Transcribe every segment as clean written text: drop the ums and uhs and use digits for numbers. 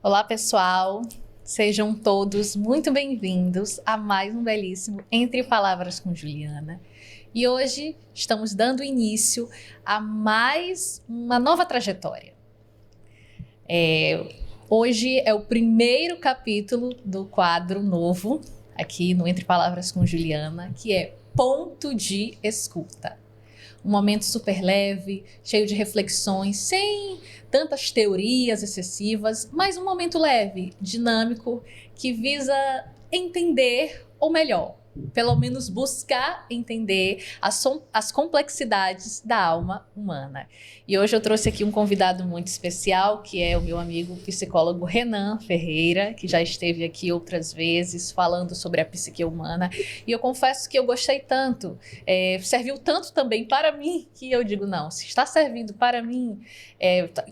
Olá, pessoal! Sejam todos muito bem-vindos a mais um belíssimo Entre Palavras com Juliana. E hoje estamos dando início a mais uma nova trajetória. Hoje é o primeiro capítulo do quadro novo aqui no Entre Palavras com Juliana, que é Ponto de Escuta. Um momento super leve, cheio de reflexões, sem tantas teorias excessivas, mas um momento leve, dinâmico, que visa entender, ou melhor, pelo menos buscar entender as complexidades da alma humana. E hoje eu trouxe aqui um convidado muito especial, que é o meu amigo psicólogo Renan Ferreira, que já esteve aqui outras vezes falando sobre a psique humana. E eu confesso que eu gostei tanto, serviu tanto também para mim, que eu digo, não, se está servindo para mim,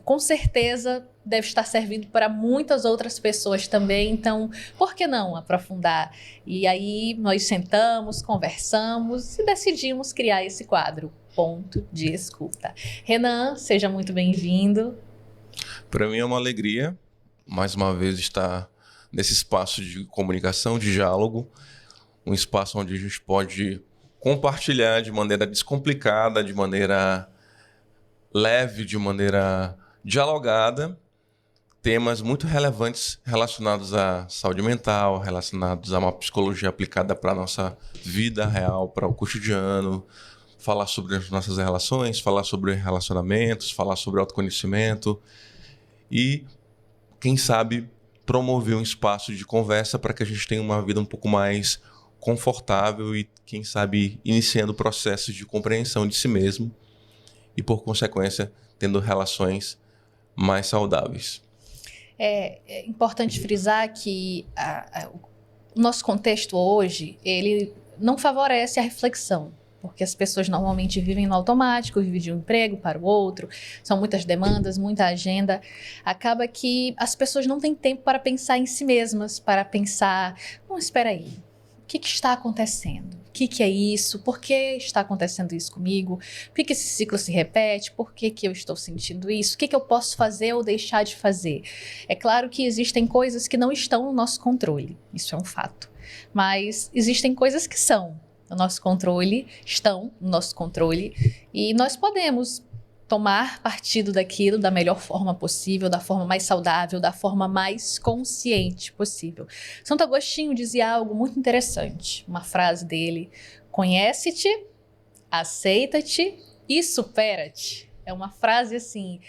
com certeza deve estar servindo para muitas outras pessoas também, então por que não aprofundar? E aí nós sentamos, conversamos e decidimos criar esse quadro, Ponto de Escuta. Renan, seja muito bem-vindo. Para mim é uma alegria, mais uma vez, estar nesse espaço de comunicação, de diálogo, um espaço onde a gente pode compartilhar de maneira descomplicada, de maneira leve, de maneira dialogada, temas muito relevantes relacionados à saúde mental, relacionados a uma psicologia aplicada para a nossa vida real, para o cotidiano, falar sobre as nossas relações, falar sobre relacionamentos, falar sobre autoconhecimento e, quem sabe, promover um espaço de conversa para que a gente tenha uma vida um pouco mais confortável e, quem sabe, iniciando processos de compreensão de si mesmo e, por consequência, tendo relações mais saudáveis. É importante frisar que o nosso contexto hoje, ele não favorece a reflexão, porque as pessoas normalmente vivem no automático, vivem de um emprego para o outro, são muitas demandas, muita agenda. Acaba que as pessoas não têm tempo para pensar em si mesmas, para pensar, espera aí, o que está acontecendo? O que é isso? Por que está acontecendo isso comigo? Por que esse ciclo se repete? Por que eu estou sentindo isso? O que eu posso fazer ou deixar de fazer? É claro que existem coisas que não estão no nosso controle, isso é um fato. Mas existem coisas que são no nosso controle, estão no nosso controle, e nós podemos tomar partido daquilo da melhor forma possível, da forma mais saudável, da forma mais consciente possível. Santo Agostinho dizia algo muito interessante, uma frase dele: conhece-te, aceita-te e supera-te. É uma frase assim,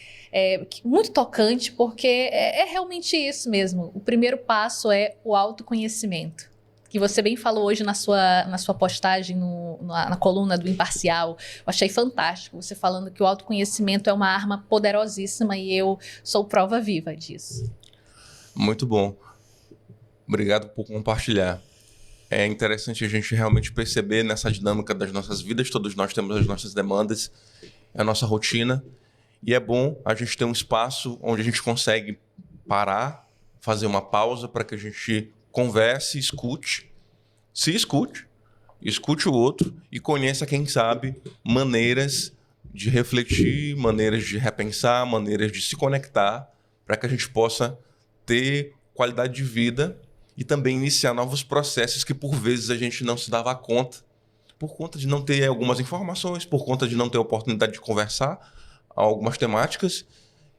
muito tocante, porque é realmente isso mesmo. O primeiro passo é o autoconhecimento, que você bem falou hoje na sua postagem na coluna do Imparcial. Eu achei fantástico você falando que o autoconhecimento é uma arma poderosíssima e eu sou prova viva disso. Muito bom. Obrigado por compartilhar. É interessante a gente realmente perceber nessa dinâmica das nossas vidas, todos nós temos as nossas demandas, a nossa rotina, e é bom a gente ter um espaço onde a gente consegue parar, fazer uma pausa para que a gente converse, se escute o outro e conheça, quem sabe, maneiras de refletir, maneiras de repensar, maneiras de se conectar, para que a gente possa ter qualidade de vida e também iniciar novos processos que, por vezes, a gente não se dava conta, por conta de não ter algumas informações, por conta de não ter a oportunidade de conversar algumas temáticas.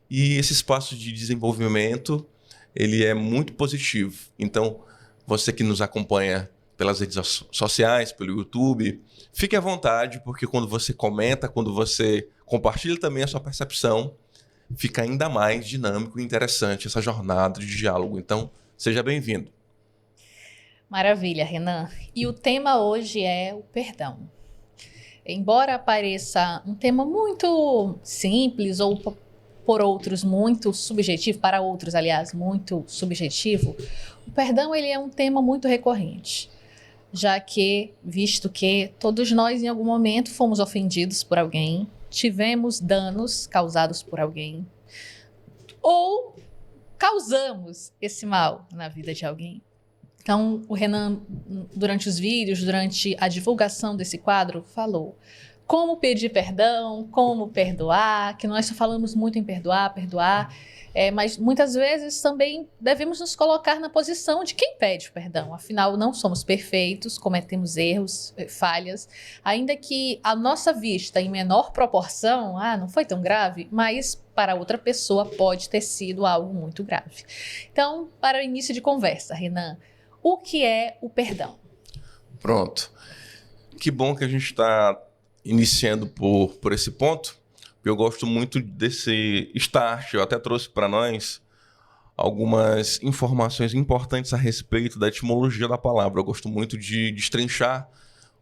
E esse espaço de desenvolvimento, ele é muito positivo. Então, você que nos acompanha pelas redes sociais, pelo YouTube, fique à vontade, porque quando você comenta, quando você compartilha também a sua percepção, fica ainda mais dinâmico e interessante essa jornada de diálogo. Então, seja bem-vindo. Maravilha, Renan. E o tema hoje é o perdão. Embora pareça um tema muito simples ou por outros muito subjetivo, para outros, aliás, muito subjetivo, o perdão ele é um tema muito recorrente, já que, visto que todos nós em algum momento fomos ofendidos por alguém, tivemos danos causados por alguém, ou causamos esse mal na vida de alguém. Então, o Renan, durante os vídeos, durante a divulgação desse quadro, falou: como pedir perdão, como perdoar, que nós só falamos muito em perdoar, mas muitas vezes também devemos nos colocar na posição de quem pede perdão. Afinal, não somos perfeitos, cometemos erros, falhas, ainda que a nossa vista em menor proporção, não foi tão grave, mas para outra pessoa pode ter sido algo muito grave. Então, para o início de conversa, Renan, o que é o perdão? Pronto. Que bom que a gente está iniciando por esse ponto. Eu gosto muito desse start. Eu até trouxe para nós algumas informações importantes a respeito da etimologia da palavra. Eu gosto muito de destrinchar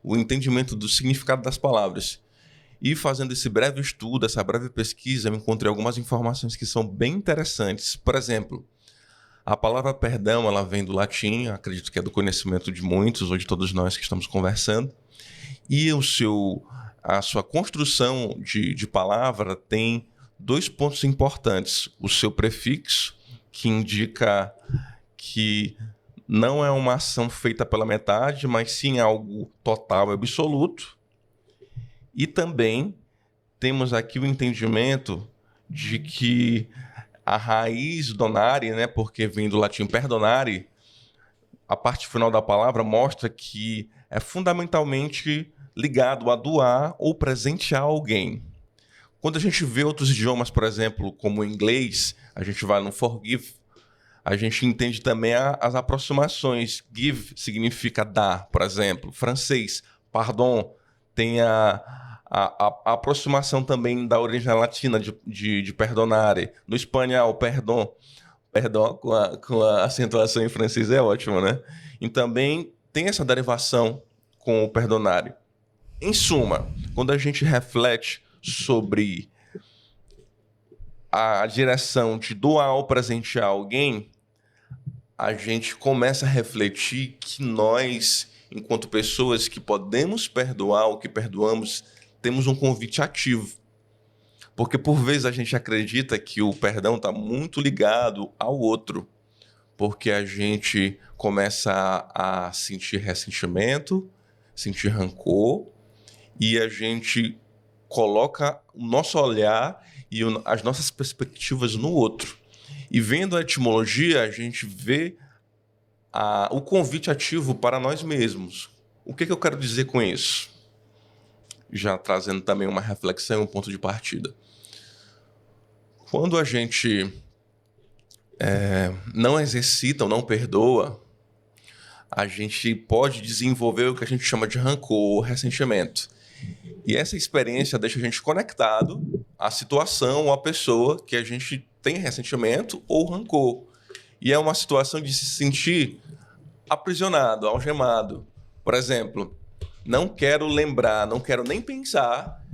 o entendimento do significado das palavras. E fazendo esse breve estudo, essa breve pesquisa, eu encontrei algumas informações que são bem interessantes. Por exemplo, a palavra perdão, ela vem do latim, acredito que é do conhecimento de muitos ou de todos nós que estamos conversando. E a sua construção de palavra tem 2 pontos importantes. O seu prefixo, que indica que não é uma ação feita pela metade, mas sim algo total e absoluto. E também temos aqui o entendimento de que a raiz donare, né, porque vem do latim perdonare, a parte final da palavra mostra que é fundamentalmente ligado a doar ou presentear alguém. Quando a gente vê outros idiomas, por exemplo, como o inglês, a gente vai no forgive, a gente entende também as aproximações. Give significa dar, por exemplo. Francês, pardon, tem a aproximação também da origem latina de perdonare. No espanhol, perdão com a acentuação em francês é ótimo, né? E também tem essa derivação com o perdonare. Em suma, quando a gente reflete sobre a direção de doar ou presentear alguém, a gente começa a refletir que nós, enquanto pessoas que podemos perdoar ou que perdoamos, temos um convite ativo. Porque, por vezes, a gente acredita que o perdão está muito ligado ao outro, porque a gente começa a sentir ressentimento, sentir rancor, e a gente coloca o nosso olhar e as nossas perspectivas no outro. E vendo a etimologia, a gente vê o convite ativo para nós mesmos. O que eu quero dizer com isso? Já trazendo também uma reflexão, um ponto de partida. Quando a gente não exercita ou não perdoa, a gente pode desenvolver o que a gente chama de rancor, ressentimento. E essa experiência deixa a gente conectado à situação ou à pessoa que a gente tem ressentimento ou rancor. E é uma situação de se sentir aprisionado, algemado. Por exemplo, não quero lembrar, não quero nem pensar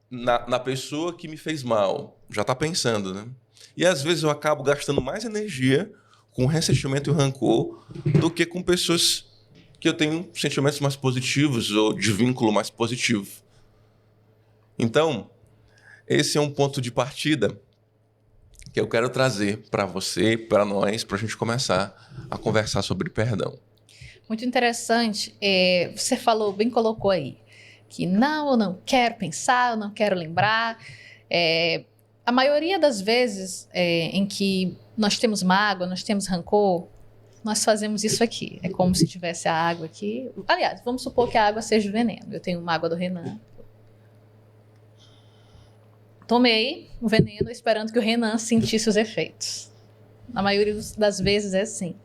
na pessoa que me fez mal. Já está pensando, né? E às vezes eu acabo gastando mais energia com ressentimento e rancor do que com pessoas que eu tenho sentimentos mais positivos ou de vínculo mais positivo. Então, esse é um ponto de partida que eu quero trazer para você, para nós, para a gente começar a conversar sobre perdão. Muito interessante. Você falou, bem colocou aí, que eu não quero pensar, eu não quero lembrar. A maioria das vezes em que nós temos mágoa, nós temos rancor, nós fazemos isso aqui. É como se tivesse a água aqui. Aliás, vamos supor que a água seja o veneno. Eu tenho uma água do Renan. Tomei o veneno esperando que o Renan sentisse os efeitos. Na maioria das vezes é assim.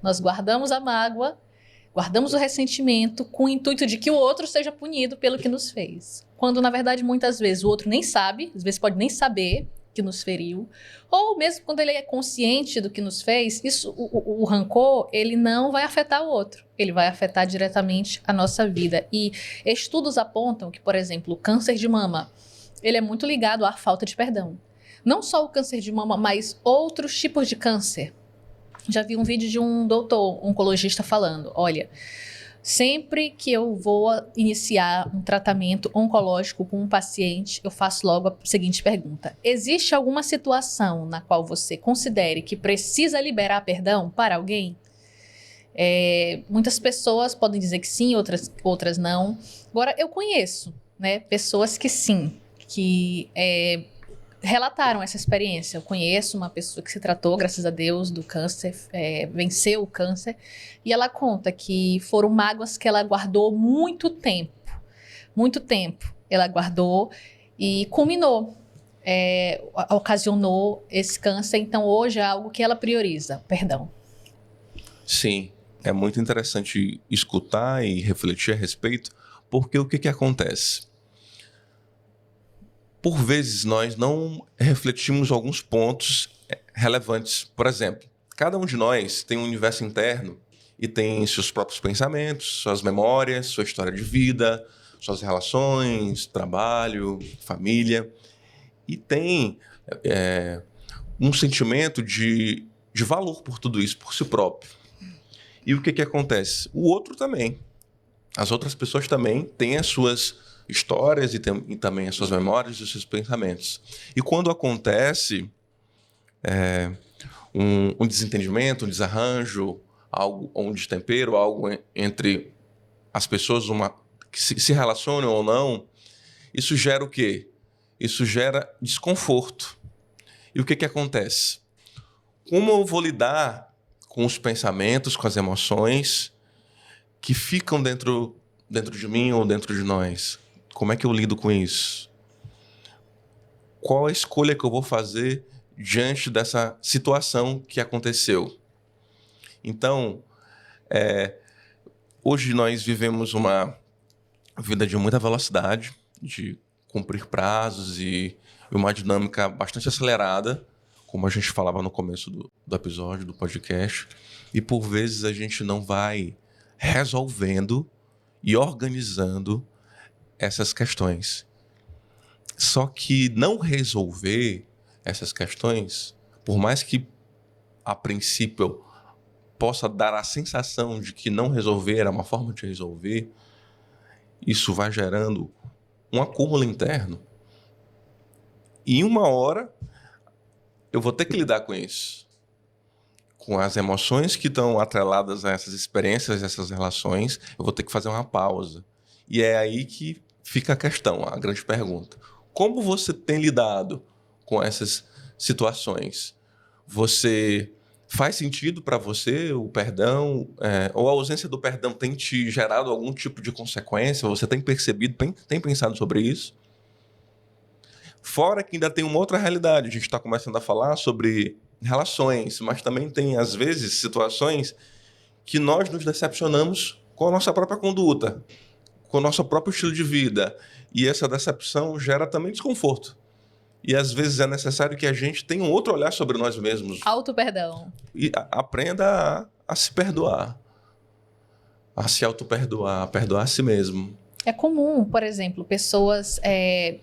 Nós guardamos a mágoa, guardamos o ressentimento com o intuito de que o outro seja punido pelo que nos fez. Quando, na verdade, muitas vezes o outro nem sabe, às vezes pode nem saber que nos feriu, ou mesmo quando ele é consciente do que nos fez, o rancor, ele não vai afetar o outro, ele vai afetar diretamente a nossa vida. E estudos apontam que, por exemplo, o câncer de mama, ele é muito ligado à falta de perdão. Não só o câncer de mama, mas outros tipos de câncer. Já vi um vídeo de um doutor oncologista falando, olha, sempre que eu vou iniciar um tratamento oncológico com um paciente, eu faço logo a seguinte pergunta: existe alguma situação na qual você considere que precisa liberar perdão para alguém? Muitas pessoas podem dizer que sim, outras não. Agora, eu conheço né, pessoas que sim, que relataram essa experiência. Eu conheço uma pessoa que se tratou, graças a Deus, do câncer, venceu o câncer, e ela conta que foram mágoas que ela guardou muito tempo. Muito tempo ela guardou e culminou, ocasionou esse câncer. Então, hoje é algo que ela prioriza, perdão. Sim, é muito interessante escutar e refletir a respeito, porque o que acontece? Por vezes, nós não refletimos alguns pontos relevantes. Por exemplo, cada um de nós tem um universo interno e tem seus próprios pensamentos, suas memórias, sua história de vida, suas relações, trabalho, família. E tem um sentimento de valor por tudo isso, por si próprio. E o que acontece? O outro também. As outras pessoas também têm as suas histórias e também as suas memórias e os seus pensamentos. E quando acontece um desentendimento, um desarranjo, um destempero, algo entre as pessoas que se relacionam ou não, isso gera o quê? Isso gera desconforto. E o que acontece? Como eu vou lidar com os pensamentos, com as emoções que ficam dentro de mim ou dentro de nós? Como é que eu lido com isso? Qual a escolha que eu vou fazer diante dessa situação que aconteceu? Então, hoje nós vivemos uma vida de muita velocidade, de cumprir prazos e uma dinâmica bastante acelerada, como a gente falava no começo do episódio, do podcast, e por vezes a gente não vai resolvendo e organizando essas questões. Só que não resolver essas questões, por mais que a princípio possa dar a sensação de que não resolver é uma forma de resolver, isso vai gerando um acúmulo interno. E em uma hora eu vou ter que lidar com isso, com as emoções que estão atreladas a essas experiências, essas relações. Eu vou ter que fazer uma pausa. E é aí que fica a questão, a grande pergunta. Como você tem lidado com essas situações? Faz sentido para você o perdão? Ou a ausência do perdão tem te gerado algum tipo de consequência? Você tem percebido, tem pensado sobre isso? Fora que ainda tem uma outra realidade. A gente está começando a falar sobre relações, mas também tem, às vezes, situações que nós nos decepcionamos com a nossa própria conduta, com o nosso próprio estilo de vida. E essa decepção gera também desconforto. E às vezes é necessário que a gente tenha um outro olhar sobre nós mesmos. Auto-perdão. E aprenda a se perdoar. A se auto-perdoar, a perdoar a si mesmo. É comum, por exemplo, pessoas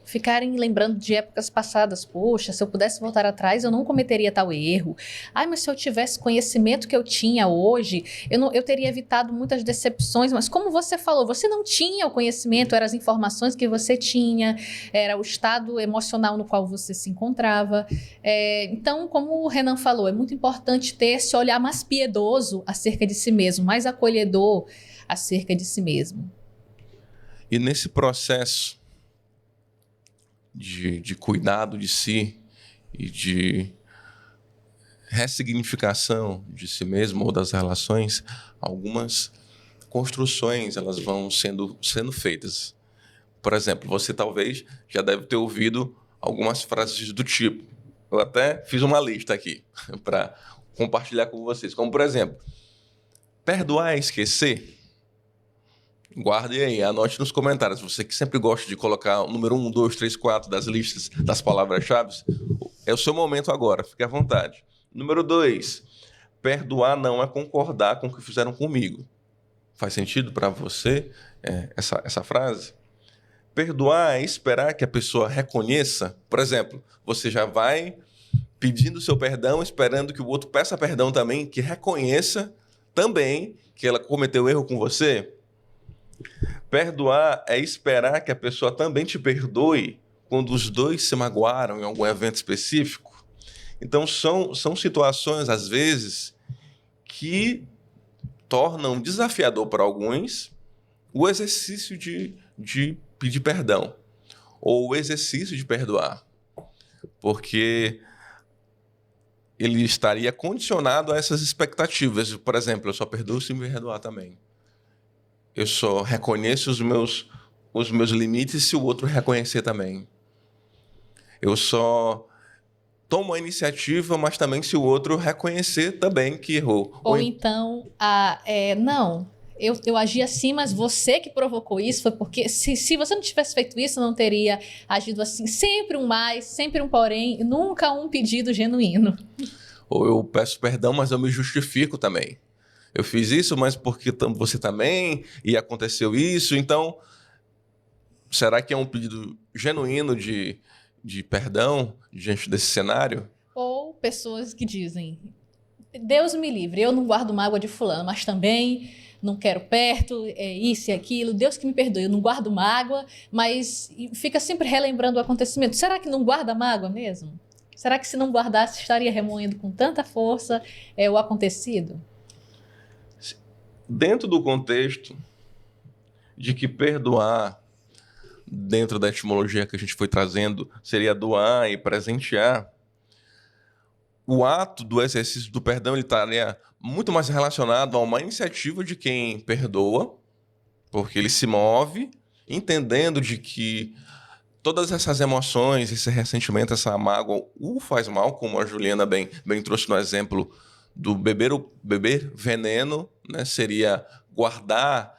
ficarem lembrando de épocas passadas. Poxa, se eu pudesse voltar atrás, eu não cometeria tal erro. Ai, mas se eu tivesse conhecimento que eu tinha hoje, eu teria evitado muitas decepções. Mas como você falou, você não tinha o conhecimento, eram as informações que você tinha, era o estado emocional no qual você se encontrava. Então, como o Renan falou, é muito importante ter esse olhar mais piedoso acerca de si mesmo, mais acolhedor acerca de si mesmo. E nesse processo de cuidado de si e de ressignificação de si mesmo ou das relações, algumas construções elas vão sendo feitas. Por exemplo, você talvez já deve ter ouvido algumas frases do tipo. Eu até fiz uma lista aqui para compartilhar com vocês. Como, por exemplo, perdoar é esquecer? Guarde aí, anote nos comentários. Você que sempre gosta de colocar o número 1, 2, 3, 4 das listas das palavras-chave, é o seu momento agora, fique à vontade. Número 2, perdoar não é concordar com o que fizeram comigo. Faz sentido para você essa frase? Perdoar é esperar que a pessoa reconheça. Por exemplo, você já vai pedindo seu perdão, esperando que o outro peça perdão também, que reconheça também que ela cometeu erro com você. Perdoar é esperar que a pessoa também te perdoe quando os dois se magoaram em algum evento específico. Então, são situações, às vezes, que tornam desafiador para alguns o exercício de pedir perdão ou o exercício de perdoar, porque ele estaria condicionado a essas expectativas. Por exemplo, eu só perdoo se me perdoar também. Eu só reconheço os meus limites se o outro reconhecer também. Eu só tomo a iniciativa, mas também se o outro reconhecer também que errou. Ou então, não, eu agi assim, mas você que provocou isso foi porque se você não tivesse feito isso, eu não teria agido assim. Sempre um mais, sempre um porém, nunca um pedido genuíno. Ou eu peço perdão, mas eu me justifico também. Eu fiz isso, mas porque você também, e aconteceu isso. Então, será que é um pedido genuíno de perdão diante desse cenário? Ou pessoas que dizem, Deus me livre, eu não guardo mágoa de fulano, mas também não quero perto, é isso e aquilo, Deus que me perdoe, eu não guardo mágoa, mas fica sempre relembrando o acontecimento. Será que não guarda mágoa mesmo? Será que se não guardasse estaria remoendo com tanta força o acontecido? Dentro do contexto de que perdoar, dentro da etimologia que a gente foi trazendo, seria doar e presentear, o ato do exercício do perdão ele estaria muito mais relacionado a uma iniciativa de quem perdoa, porque ele se move entendendo de que todas essas emoções, esse ressentimento, essa mágoa, o faz mal, como a Juliana bem trouxe no exemplo do beber veneno, né? Seria guardar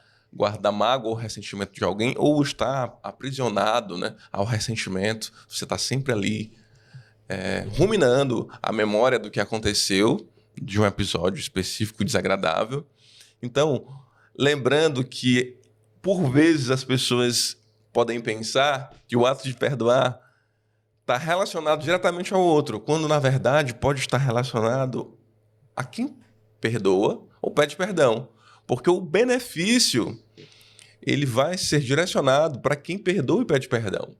mágoa ou ressentimento de alguém, ou estar aprisionado, né, ao ressentimento. Você está sempre ali ruminando a memória do que aconteceu, de um episódio específico desagradável. Então, lembrando que, por vezes, as pessoas podem pensar que o ato de perdoar está relacionado diretamente ao outro, quando, na verdade, pode estar relacionado a quem perdoa ou pede perdão. Porque o benefício ele vai ser direcionado para quem perdoa e pede perdão.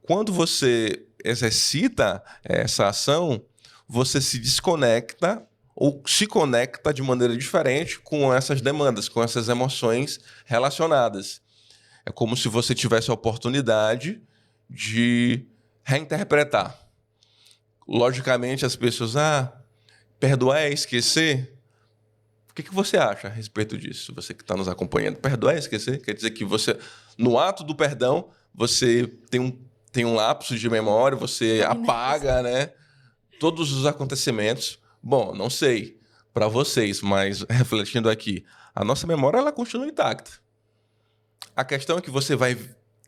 Quando você exercita essa ação, você se desconecta ou se conecta de maneira diferente com essas demandas, com essas emoções relacionadas. É como se você tivesse a oportunidade de reinterpretar. Logicamente, as pessoas, perdoar é esquecer. O que você acha a respeito disso? Você que está nos acompanhando, perdoar é esquecer? Quer dizer que você, no ato do perdão, você tem um lapso de memória, você apaga, né, todos os acontecimentos. Bom, não sei para vocês, mas refletindo aqui, a nossa memória ela continua intacta. A questão é que você vai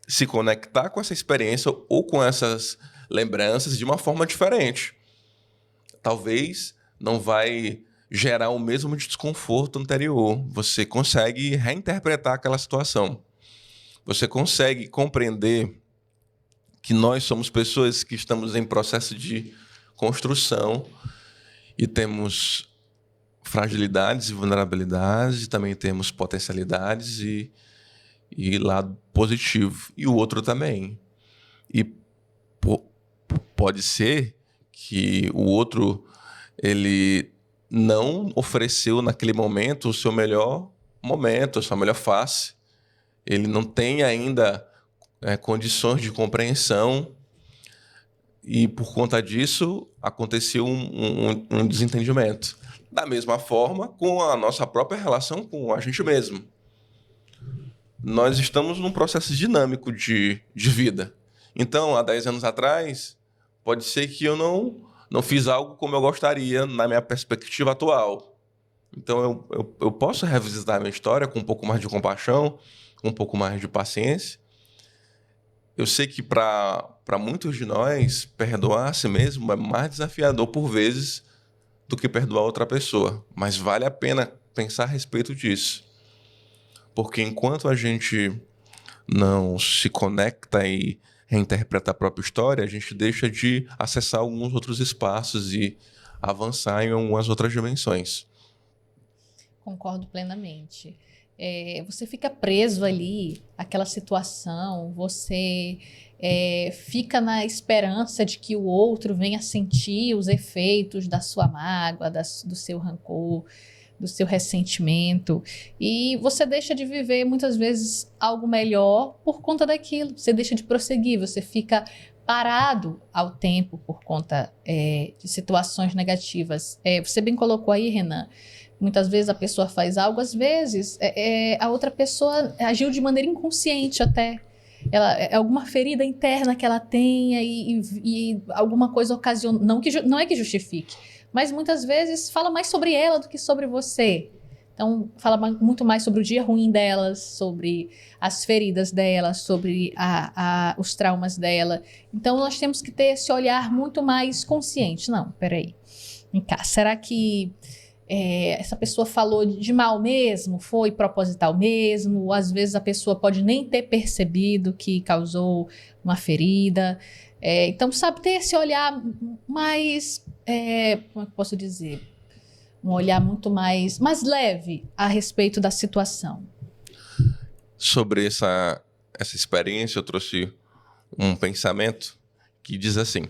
se conectar com essa experiência ou com essas lembranças de uma forma diferente. Talvez não vai gerar o mesmo desconforto anterior. Você consegue reinterpretar aquela situação. Você consegue compreender que nós somos pessoas que estamos em processo de construção e temos fragilidades e vulnerabilidades, e também temos potencialidades e lado positivo, e o outro também. E pode ser que o outro ele não ofereceu naquele momento o seu melhor momento, a sua melhor face. Ele não tem ainda condições de compreensão e, por conta disso, aconteceu um desentendimento. Da mesma forma, com a nossa própria relação com a gente mesmo. Nós estamos num processo dinâmico de vida. Então, há 10 anos atrás, pode ser que eu não fiz algo como eu gostaria na minha perspectiva atual. Então, eu posso revisitar a minha história com um pouco mais de compaixão, com um pouco mais de paciência. Eu sei que para muitos de nós, perdoar a si mesmo é mais desafiador por vezes do que perdoar outra pessoa. Mas vale a pena pensar a respeito disso. Porque enquanto a gente não se conecta e reinterpreta a própria história, a gente deixa de acessar alguns outros espaços e avançar em algumas outras dimensões. Concordo plenamente. Você fica preso ali, àquela situação, você fica na esperança de que o outro venha sentir os efeitos da sua mágoa, do seu rancor, do seu ressentimento, e você deixa de viver muitas vezes algo melhor por conta daquilo. Você deixa de prosseguir, você fica parado ao tempo por conta de situações negativas. Você bem colocou aí, Renan, muitas vezes a pessoa faz algo, às vezes a outra pessoa agiu de maneira inconsciente até. É alguma ferida interna que ela tenha e alguma coisa ocasiona. Não é que justifique, mas muitas vezes fala mais sobre ela do que sobre você. Então, fala muito mais sobre o dia ruim delas, sobre as feridas dela, sobre os traumas dela. Então, nós temos que ter esse olhar muito mais consciente. Não, peraí. Vem cá, será que essa pessoa falou de mal mesmo? Foi proposital mesmo? Ou, às vezes, a pessoa pode nem ter percebido que causou uma ferida. Então, sabe, ter esse olhar mais... como é que eu posso dizer? Um olhar muito mais leve a respeito da situação. Sobre essa experiência, eu trouxe um pensamento que diz assim: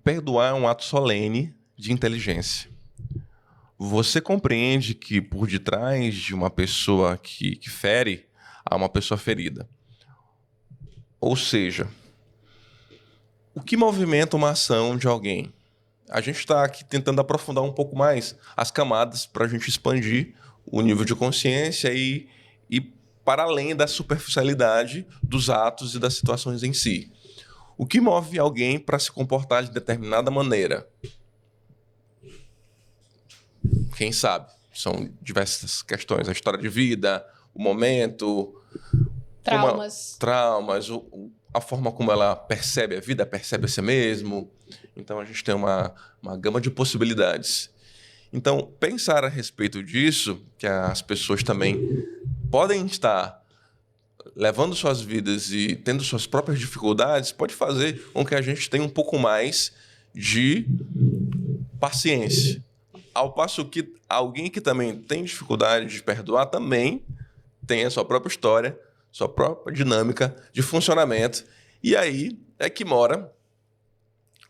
perdoar é um ato solene de inteligência. Você compreende que por detrás de uma pessoa que fere, há uma pessoa ferida. Ou seja, o que movimenta uma ação de alguém? A gente está aqui tentando aprofundar um pouco mais as camadas para a gente expandir o nível de consciência e para além da superficialidade dos atos e das situações em si. O que move alguém para se comportar de determinada maneira? Quem sabe? São diversas questões. A história de vida, o momento... Traumas. A forma como ela percebe a vida, percebe a si mesmo. Então, a gente tem uma gama de possibilidades. Então, pensar a respeito disso, que as pessoas também podem estar levando suas vidas e tendo suas próprias dificuldades, pode fazer com que a gente tenha um pouco mais de paciência. Ao passo que alguém que também tem dificuldade de perdoar também tem a sua própria história, sua própria dinâmica de funcionamento. E aí é que mora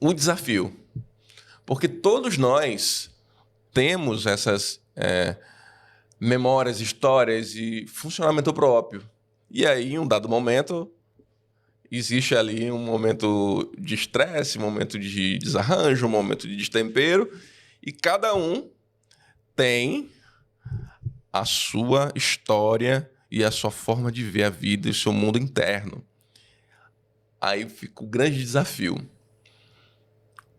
o desafio. Porque todos nós temos essas memórias, histórias e funcionamento próprio. E aí, em um dado momento, existe ali um momento de estresse, um momento de desarranjo, um momento de destempero, e cada um tem a sua história e a sua forma de ver a vida e o seu mundo interno. Aí fica o grande desafio.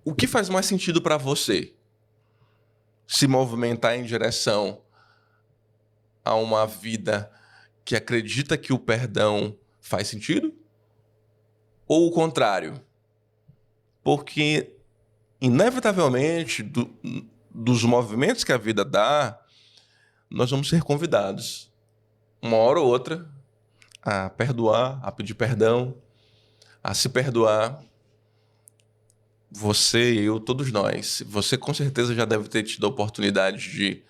O que faz mais sentido para você? Se movimentar em direção a uma vida que acredita que o perdão faz sentido? Ou o contrário? Porque, inevitavelmente, dos movimentos que a vida dá, nós vamos ser convidados, uma hora ou outra, a perdoar, a pedir perdão, a se perdoar. Você, eu, todos nós. Você com certeza já deve ter tido a oportunidade de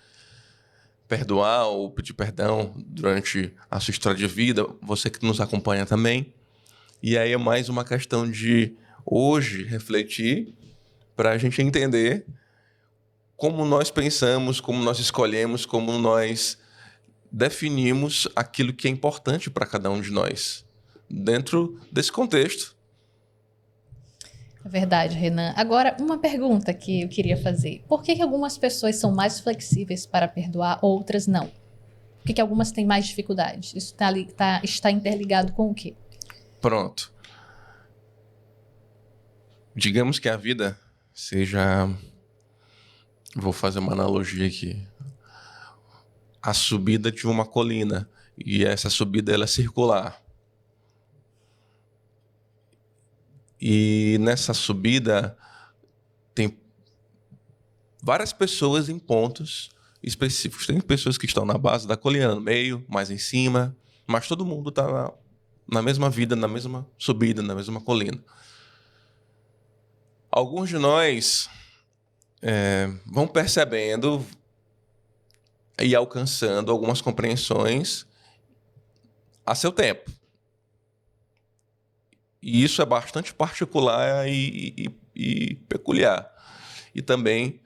perdoar ou pedir perdão durante a sua história de vida, você que nos acompanha também. E aí é mais uma questão de, hoje, refletir para a gente entender como nós pensamos, como nós escolhemos, como nós definimos aquilo que é importante para cada um de nós, dentro desse contexto. É verdade, Renan. Agora, uma pergunta que eu queria fazer. Por que algumas pessoas são mais flexíveis para perdoar, outras não? Por que algumas têm mais dificuldade? Isso está interligado com o quê? Pronto. Digamos que a vida seja... Vou fazer uma analogia aqui. A subida de uma colina. E essa subida ela é circular. E nessa subida tem várias pessoas em pontos específicos. Tem pessoas que estão na base da colina, no meio, mais em cima, mas todo mundo está na mesma vida, na mesma subida, na mesma colina. Alguns de nós vão percebendo e alcançando algumas compreensões a seu tempo. E isso é bastante particular e peculiar. E também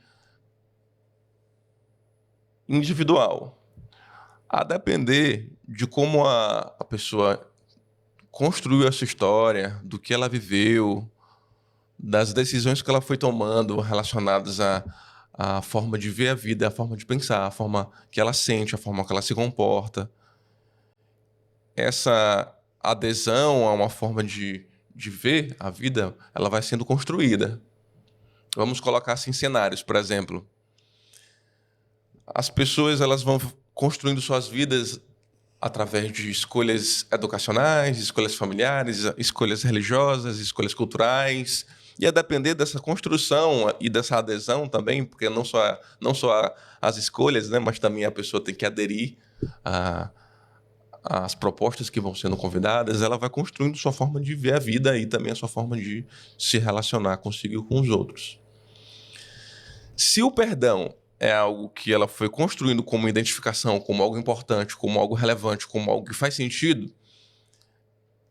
individual. A depender de como a pessoa construiu essa história, do que ela viveu, das decisões que ela foi tomando relacionadas à forma de ver a vida, a forma de pensar, a forma que ela sente, a forma que ela se comporta. Essa adesão a uma forma de ver a vida, ela vai sendo construída. Vamos colocar assim cenários, por exemplo. As pessoas elas vão construindo suas vidas através de escolhas educacionais, escolhas familiares, escolhas religiosas, escolhas culturais. E a depender dessa construção e dessa adesão também, porque não só as escolhas, né, mas também a pessoa tem que aderir às propostas que vão sendo convidadas, ela vai construindo sua forma de ver a vida e também a sua forma de se relacionar consigo e com os outros. Se o perdão é algo que ela foi construindo como identificação, como algo importante, como algo relevante, como algo que faz sentido,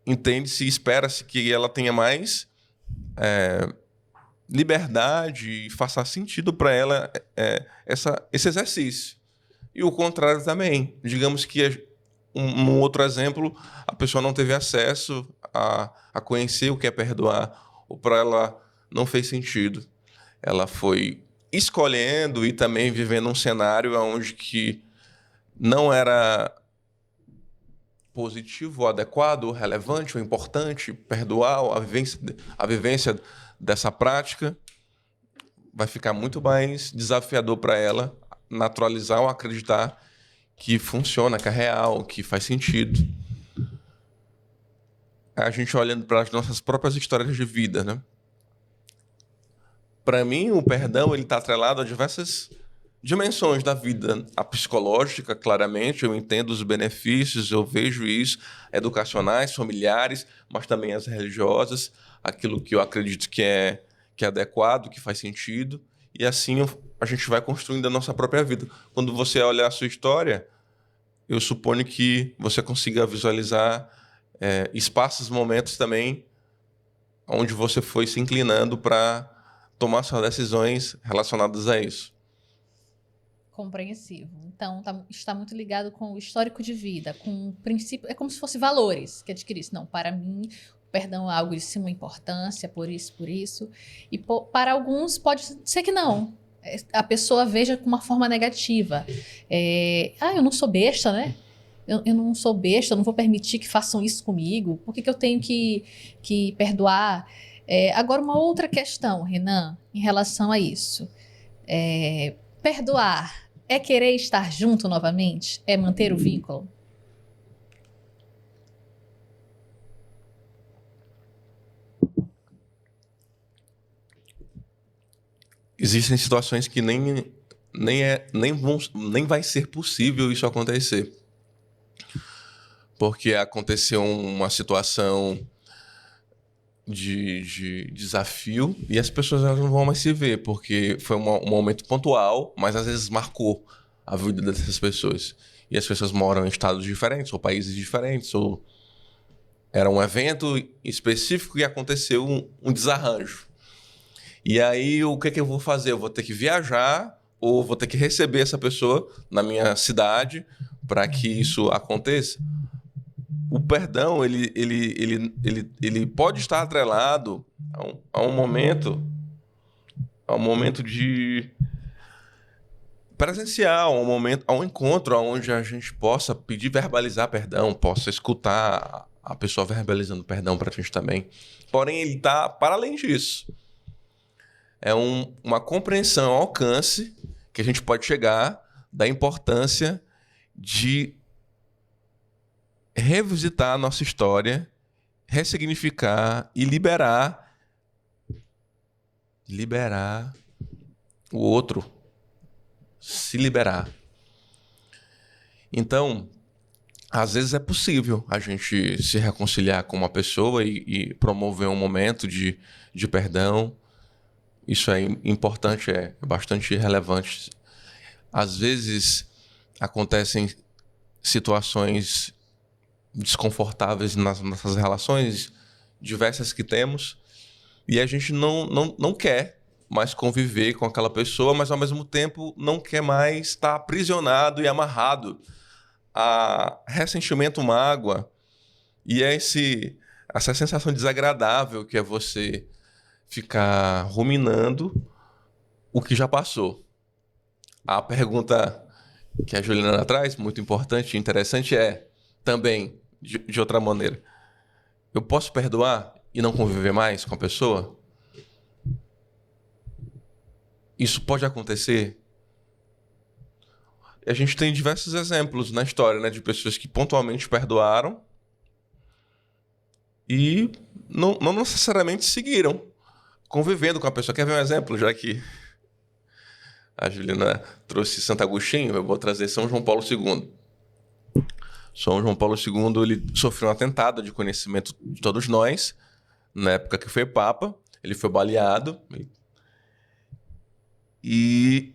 entende-se e espera-se que ela tenha mais liberdade e faça sentido para ela esse exercício. E o contrário também. Digamos que, um outro exemplo, a pessoa não teve acesso a conhecer o que é perdoar, ou para ela não fez sentido. Ela foi escolhendo e também vivendo um cenário onde que não era positivo, adequado, relevante ou importante perdoar, a vivência dessa prática, vai ficar muito mais desafiador para ela naturalizar ou acreditar que funciona, que é real, que faz sentido. A gente olhando para as nossas próprias histórias de vida, né? Para mim, o perdão ele está atrelado a diversas dimensões da vida. A psicológica, claramente, eu entendo os benefícios, eu vejo isso, educacionais, familiares, mas também as religiosas, aquilo que eu acredito que é adequado, que faz sentido, e assim a gente vai construindo a nossa própria vida. Quando você olha a sua história, eu suponho que você consiga visualizar espaços, momentos também, onde você foi se inclinando para tomar suas decisões relacionadas a isso. Compreensivo. Então, está muito ligado com o histórico de vida, com o princípio. É como se fosse valores que adquirisse. Não, para mim, o perdão é algo de suma importância, por isso, por isso. E para alguns pode ser que não. A pessoa veja com uma forma negativa. Eu não sou besta, né? Eu não sou besta, eu não vou permitir que façam isso comigo. Por que eu tenho que perdoar? Agora, uma outra questão, Renan, em relação a isso. Perdoar é querer estar junto novamente? É manter o vínculo? Existem situações que nem vai ser possível isso acontecer. Porque aconteceu uma situação de desafio e as pessoas elas não vão mais se ver, porque foi um momento pontual, mas às vezes marcou a vida dessas pessoas. E as pessoas moram em estados diferentes, ou países diferentes, ou era um evento específico e aconteceu um desarranjo. E aí, o que eu vou fazer? Eu vou ter que viajar ou vou ter que receber essa pessoa na minha cidade para que isso aconteça? O perdão, ele pode estar atrelado a um momento de presencial, a um encontro onde a gente possa pedir, verbalizar perdão, possa escutar a pessoa verbalizando perdão para a gente também. Porém, ele está para além disso. É uma compreensão, alcance que a gente pode chegar da importância de revisitar a nossa história, ressignificar e liberar o outro, se liberar. Então, às vezes é possível a gente se reconciliar com uma pessoa e promover um momento de perdão. Isso é importante, é bastante relevante. Às vezes acontecem situações desconfortáveis nas relações diversas que temos e a gente não quer mais conviver com aquela pessoa, mas ao mesmo tempo não quer mais estar aprisionado e amarrado a ressentimento, mágoa, e é essa sensação desagradável que é você ficar ruminando o que já passou. A pergunta que a Juliana traz, muito importante e interessante, é também, de outra maneira, eu posso perdoar e não conviver mais com a pessoa? Isso pode acontecer? A gente tem diversos exemplos na história, né, de pessoas que pontualmente perdoaram e não necessariamente seguiram convivendo com a pessoa. Quer ver um exemplo? Já que a Juliana trouxe Santo Agostinho, eu vou trazer São João Paulo II. São João Paulo II, ele sofreu um atentado de conhecimento de todos nós, na época que foi Papa. Ele foi baleado e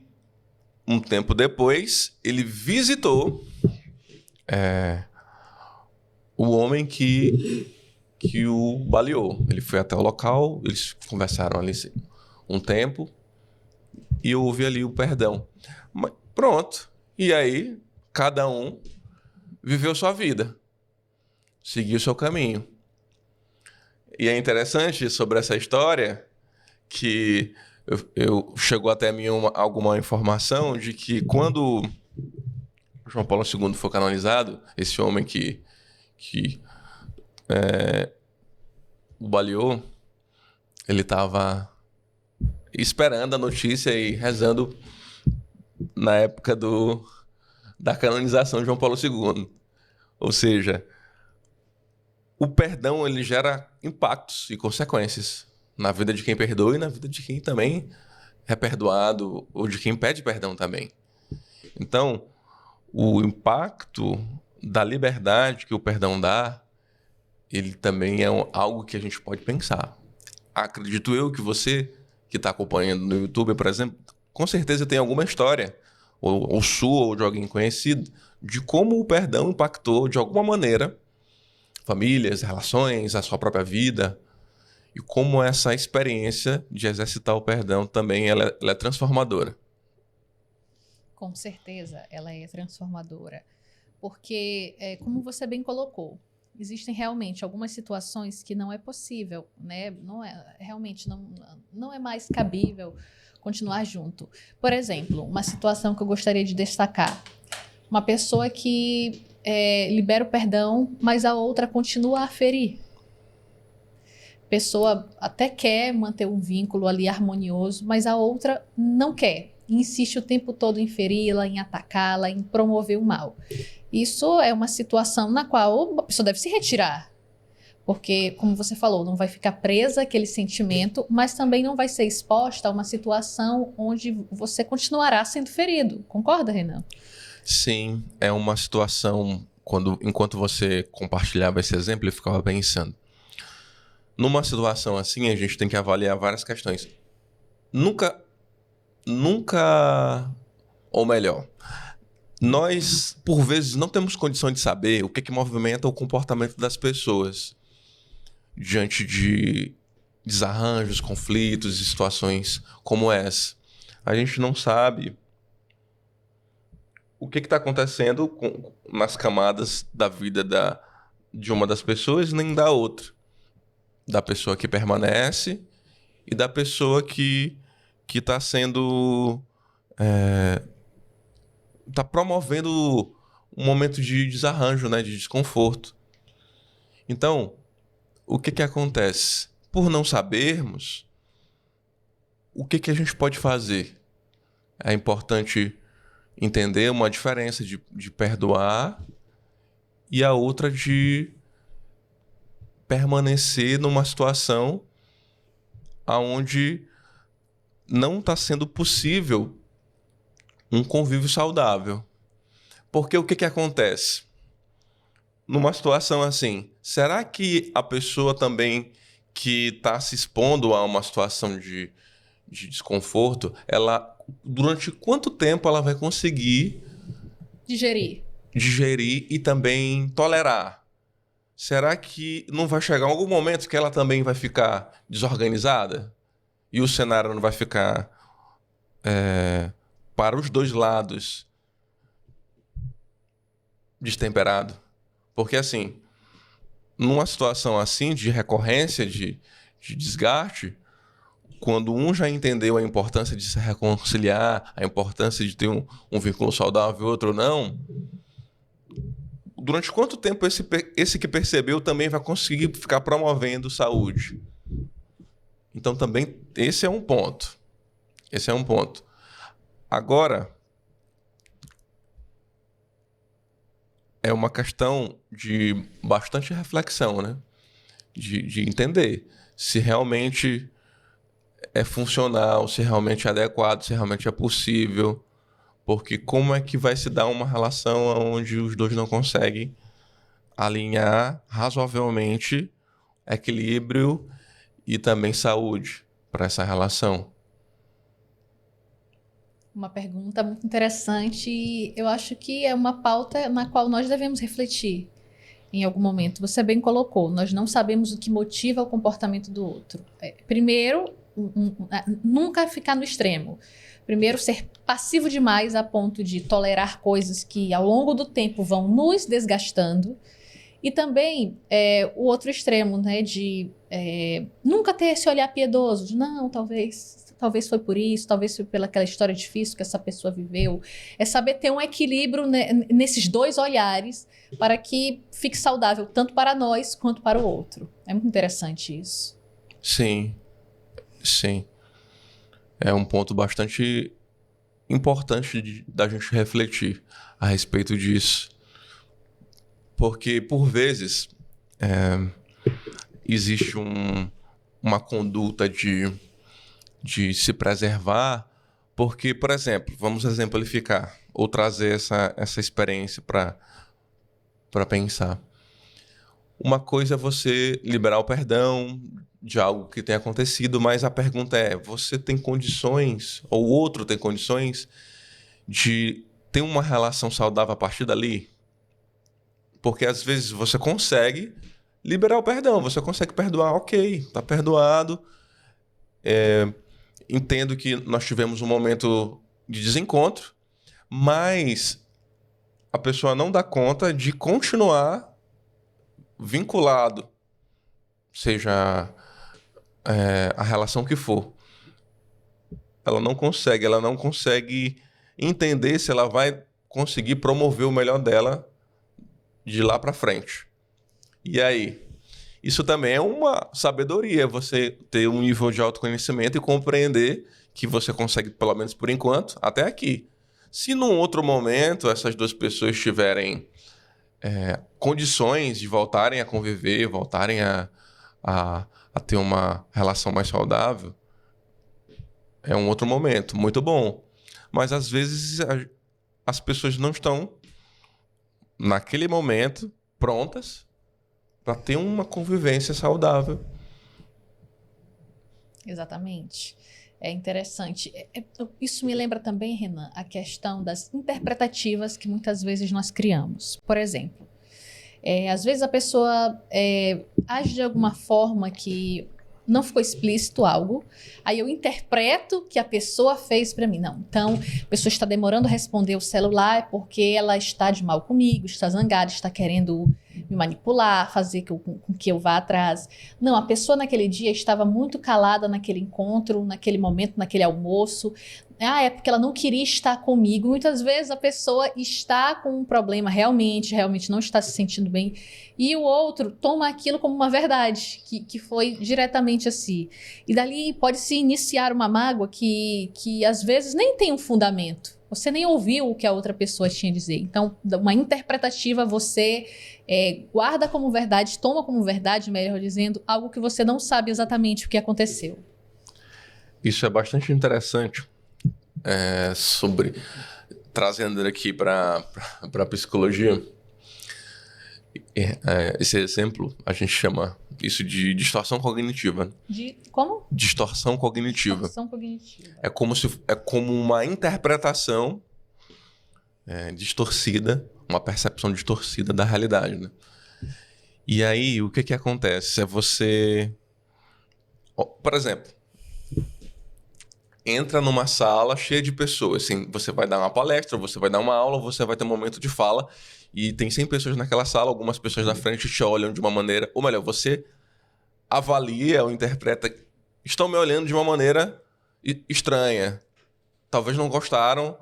um tempo depois ele visitou o homem que o baleou. Ele foi até o local, eles conversaram ali um tempo e houve ali o perdão. Mas, pronto. E aí, cada um viveu sua vida, seguiu seu caminho. E é interessante sobre essa história que chegou até mim alguma informação de que quando João Paulo II foi canonizado, esse homem que o baleou, ele estava esperando a notícia e rezando na época da canonização de João Paulo II. Ou seja, o perdão ele gera impactos e consequências na vida de quem perdoa e na vida de quem também é perdoado ou de quem pede perdão também. Então, o impacto da liberdade que o perdão dá, ele também é algo que a gente pode pensar. Acredito eu que você que está acompanhando no YouTube, por exemplo, com certeza tem alguma história, ou sua ou de alguém conhecido, de como o perdão impactou de alguma maneira famílias, relações, a sua própria vida, e como essa experiência de exercitar o perdão também ela é transformadora. Com certeza, ela é transformadora. Porque, como você bem colocou, existem realmente algumas situações que não é possível, né? Realmente não é mais cabível continuar junto. Por exemplo, uma situação que eu gostaria de destacar. Uma pessoa que libera o perdão, mas a outra continua a ferir. A pessoa até quer manter um vínculo ali harmonioso, mas a outra não quer. Insiste o tempo todo em feri-la, em atacá-la, em promover o mal. Isso é uma situação na qual a pessoa deve se retirar. Porque, como você falou, não vai ficar presa àquele sentimento, mas também não vai ser exposta a uma situação onde você continuará sendo ferido. Concorda, Renan? Sim, é uma situação, enquanto você compartilhava esse exemplo, eu ficava pensando. Numa situação assim, a gente tem que avaliar várias questões. Nunca, ou melhor, nós, por vezes, não temos condição de saber o que movimenta o comportamento das pessoas diante de desarranjos, conflitos e situações como essa. A gente não sabe o que está acontecendo nas camadas da vida de uma das pessoas, nem da outra. Da pessoa que permanece e da pessoa que está sendo... está promovendo um momento de desarranjo, né, de desconforto. Então, o que acontece? Por não sabermos, o que a gente pode fazer? É importante entender uma diferença de perdoar e a outra de permanecer numa situação onde não está sendo possível um convívio saudável. Porque o que acontece? Numa situação assim, será que a pessoa também que está se expondo a uma situação de desconforto, ela, durante quanto tempo ela vai conseguir digerir e também tolerar? Será que não vai chegar algum momento que ela também vai ficar desorganizada? e o cenário não vai ficar para os dois lados destemperado? Porque, assim, numa situação assim de recorrência, de desgaste, quando um já entendeu a importância de se reconciliar, a importância de ter um vínculo saudável e outro não, durante quanto tempo esse que percebeu também vai conseguir ficar promovendo saúde? Então, também, esse é um ponto. Esse é um ponto. Agora, é uma questão de bastante reflexão, né? De entender se realmente é funcional, se realmente é adequado, se realmente é possível. Porque como é que vai se dar uma relação onde os dois não conseguem alinhar razoavelmente equilíbrio e também saúde para essa relação? Uma pergunta muito interessante e eu acho que é uma pauta na qual nós devemos refletir em algum momento. Você bem colocou, nós não sabemos o que motiva o comportamento do outro. Primeiro, nunca ficar no extremo. Primeiro, ser passivo demais a ponto de tolerar coisas que ao longo do tempo vão nos desgastando. E também o outro extremo, né, de nunca ter esse olhar piedoso, de não, talvez foi por isso, talvez foi pelaquela história difícil que essa pessoa viveu. É saber ter um equilíbrio, né, nesses dois olhares para que fique saudável tanto para nós quanto para o outro. É muito interessante isso. Sim, sim. É um ponto bastante importante da gente refletir a respeito disso. Porque, por vezes, existe uma conduta de se preservar, porque, por exemplo, vamos exemplificar ou trazer essa experiência para pensar. Uma coisa é você liberar o perdão de algo que tem acontecido, mas a pergunta é, você tem condições, ou o outro tem condições, de ter uma relação saudável a partir dali? Porque às vezes você consegue liberar o perdão, você consegue perdoar, ok, tá perdoado. Entendo que nós tivemos um momento de desencontro, mas a pessoa não dá conta de continuar vinculado, seja a relação que for. Ela não consegue entender se ela vai conseguir promover o melhor dela de lá para frente. E aí? Isso também é uma sabedoria, você ter um nível de autoconhecimento e compreender que você consegue, pelo menos por enquanto, até aqui. Se num outro momento essas duas pessoas tiverem condições de voltarem a conviver, voltarem a ter uma relação mais saudável, é um outro momento, muito bom. Mas às vezes as pessoas não estão, naquele momento, prontas para ter uma convivência saudável. Exatamente. É interessante. Isso me lembra também, Renan, a questão das interpretativas que muitas vezes nós criamos. Por exemplo, às vezes a pessoa age de alguma forma que não ficou explícito algo, aí eu interpreto que a pessoa fez para mim. Não, então a pessoa está demorando a responder o celular porque ela está de mal comigo, está zangada, está querendo me manipular, fazer com que eu vá atrás. Não, a pessoa naquele dia estava muito calada naquele encontro, naquele momento, naquele almoço. É porque ela não queria estar comigo. Muitas vezes a pessoa está com um problema realmente não está se sentindo bem. E o outro toma aquilo como uma verdade, que foi diretamente assim. E dali pode-se iniciar uma mágoa que às vezes nem tem um fundamento. Você nem ouviu o que a outra pessoa tinha a dizer. Então, uma interpretativa você guarda como verdade, toma como verdade, melhor dizendo, algo que você não sabe exatamente o que aconteceu. Isso é bastante interessante, trazendo aqui para a psicologia. Esse exemplo, a gente chama isso de distorção cognitiva. De como? Distorção cognitiva. Distorção cognitiva. É como uma interpretação distorcida, uma percepção distorcida da realidade, né? E aí, o que acontece? É você... Por exemplo, entra numa sala cheia de pessoas. Assim, você vai dar uma palestra, você vai dar uma aula, você vai ter um momento de fala e tem 100 pessoas naquela sala, algumas pessoas na frente te olham de uma maneira... Ou melhor, você avalia ou interpreta... Estão me olhando de uma maneira estranha. Talvez não gostaram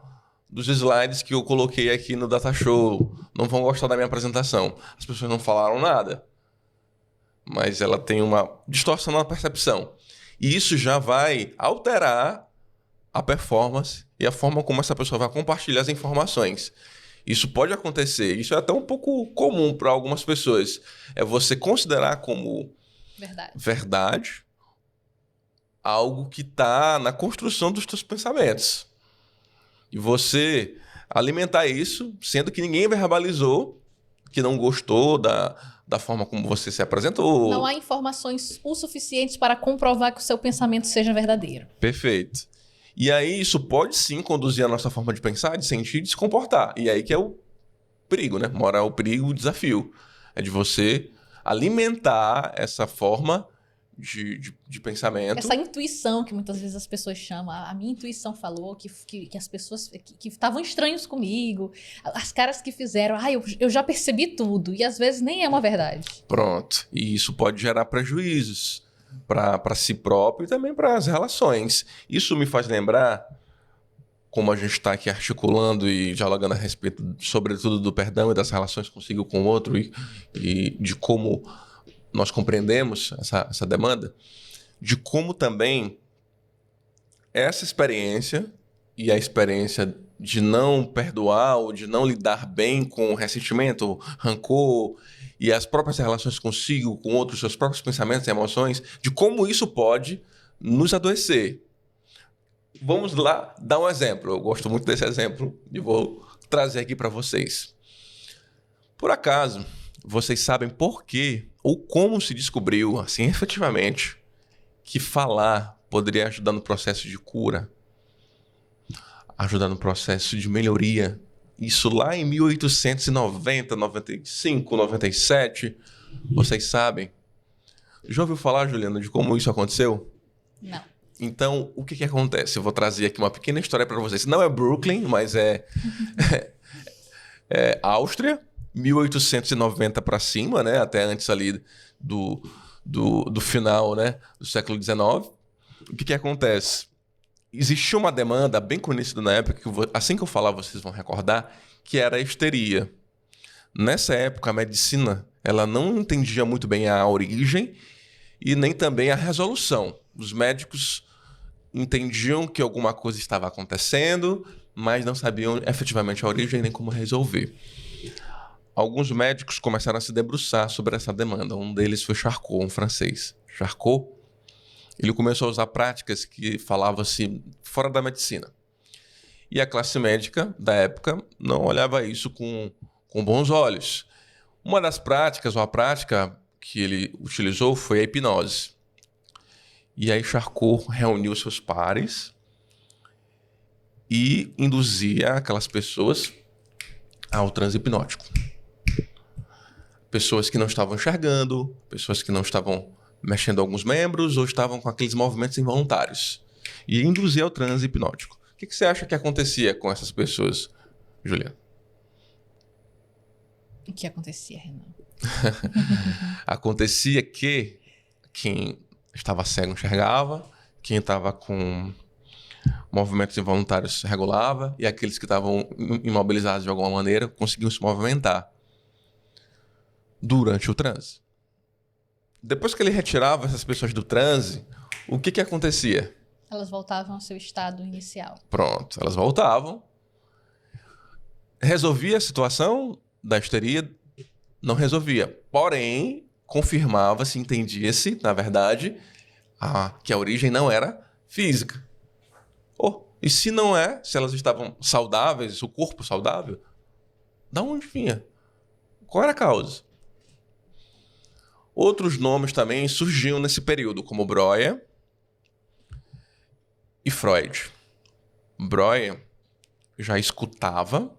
dos slides que eu coloquei aqui no Data Show. Não vão gostar da minha apresentação. As pessoas não falaram nada. Mas ela tem uma distorção na percepção. E isso já vai alterar a performance e a forma como essa pessoa vai compartilhar as informações. Isso pode acontecer. Isso é até um pouco comum para algumas pessoas. É você considerar como verdade algo que está na construção dos teus pensamentos. E você alimentar isso, sendo que ninguém verbalizou que não gostou da forma como você se apresentou. Não há informações o suficientes para comprovar que o seu pensamento seja verdadeiro. Perfeito. E aí isso pode sim conduzir a nossa forma de pensar, de sentir e de se comportar. E aí que é o perigo, né? Mora o perigo, o desafio. É de você alimentar essa forma de pensamento. Essa intuição que muitas vezes as pessoas chamam. A minha intuição falou que as pessoas que estavam estranhos comigo, as caras que fizeram, eu já percebi tudo. E às vezes nem é uma verdade. Pronto. E isso pode gerar prejuízos para si próprio e também para as relações. Isso me faz lembrar, como a gente está aqui articulando e dialogando a respeito, sobretudo, do perdão e das relações consigo com o outro e de como nós compreendemos essa demanda, de como também essa experiência e a experiência de não perdoar ou de não lidar bem com o ressentimento, rancor e as próprias relações consigo, com outros, seus próprios pensamentos e emoções, de como isso pode nos adoecer. Vamos lá dar um exemplo. Eu gosto muito desse exemplo e vou trazer aqui para vocês. Por acaso, vocês sabem por quê ou como se descobriu, assim, efetivamente, que falar poderia ajudar no processo de cura, ajudar no processo de melhoria? Isso lá em 1890, 95, 97, vocês sabem? Já ouviu falar, Juliana, de como isso aconteceu? Não. Então, o que acontece? Eu vou trazer aqui uma pequena história para vocês. Não é Brooklyn, mas é Áustria, 1890 para cima, né? Até antes ali do final, né? Do século XIX. O que acontece? Existia uma demanda bem conhecida na época, que assim que eu falar vocês vão recordar, que era a histeria. Nessa época, a medicina ela não entendia muito bem a origem e nem também a resolução. Os médicos entendiam que alguma coisa estava acontecendo, mas não sabiam efetivamente a origem nem como resolver. Alguns médicos começaram a se debruçar sobre essa demanda. Um deles foi Charcot, um francês. Charcot, ele começou a usar práticas que falavam-se fora da medicina. E a classe médica da época não olhava isso com bons olhos. Uma das práticas, ou a prática que ele utilizou, foi a hipnose. E aí Charcot reuniu seus pares e induzia aquelas pessoas ao transe hipnótico. Pessoas que não estavam enxergando, pessoas que não estavam mexendo alguns membros ou estavam com aqueles movimentos involuntários. E induzia ao transe hipnótico. O que você acha que acontecia com essas pessoas, Juliana? O que acontecia, Renan? Acontecia que quem estava cego enxergava, quem estava com movimentos involuntários regulava e aqueles que estavam imobilizados de alguma maneira conseguiam se movimentar durante o transe. Depois que ele retirava essas pessoas do transe, o que acontecia? Elas voltavam ao seu estado inicial. Pronto, elas voltavam. Resolvia a situação da histeria? Não resolvia. Porém, confirmava-se, entendia-se, na verdade, que a origem não era física. E se não é, se elas estavam saudáveis, o corpo saudável, da onde vinha? Qual era a causa? Outros nomes também surgiam nesse período, como Breuer e Freud. Breuer já escutava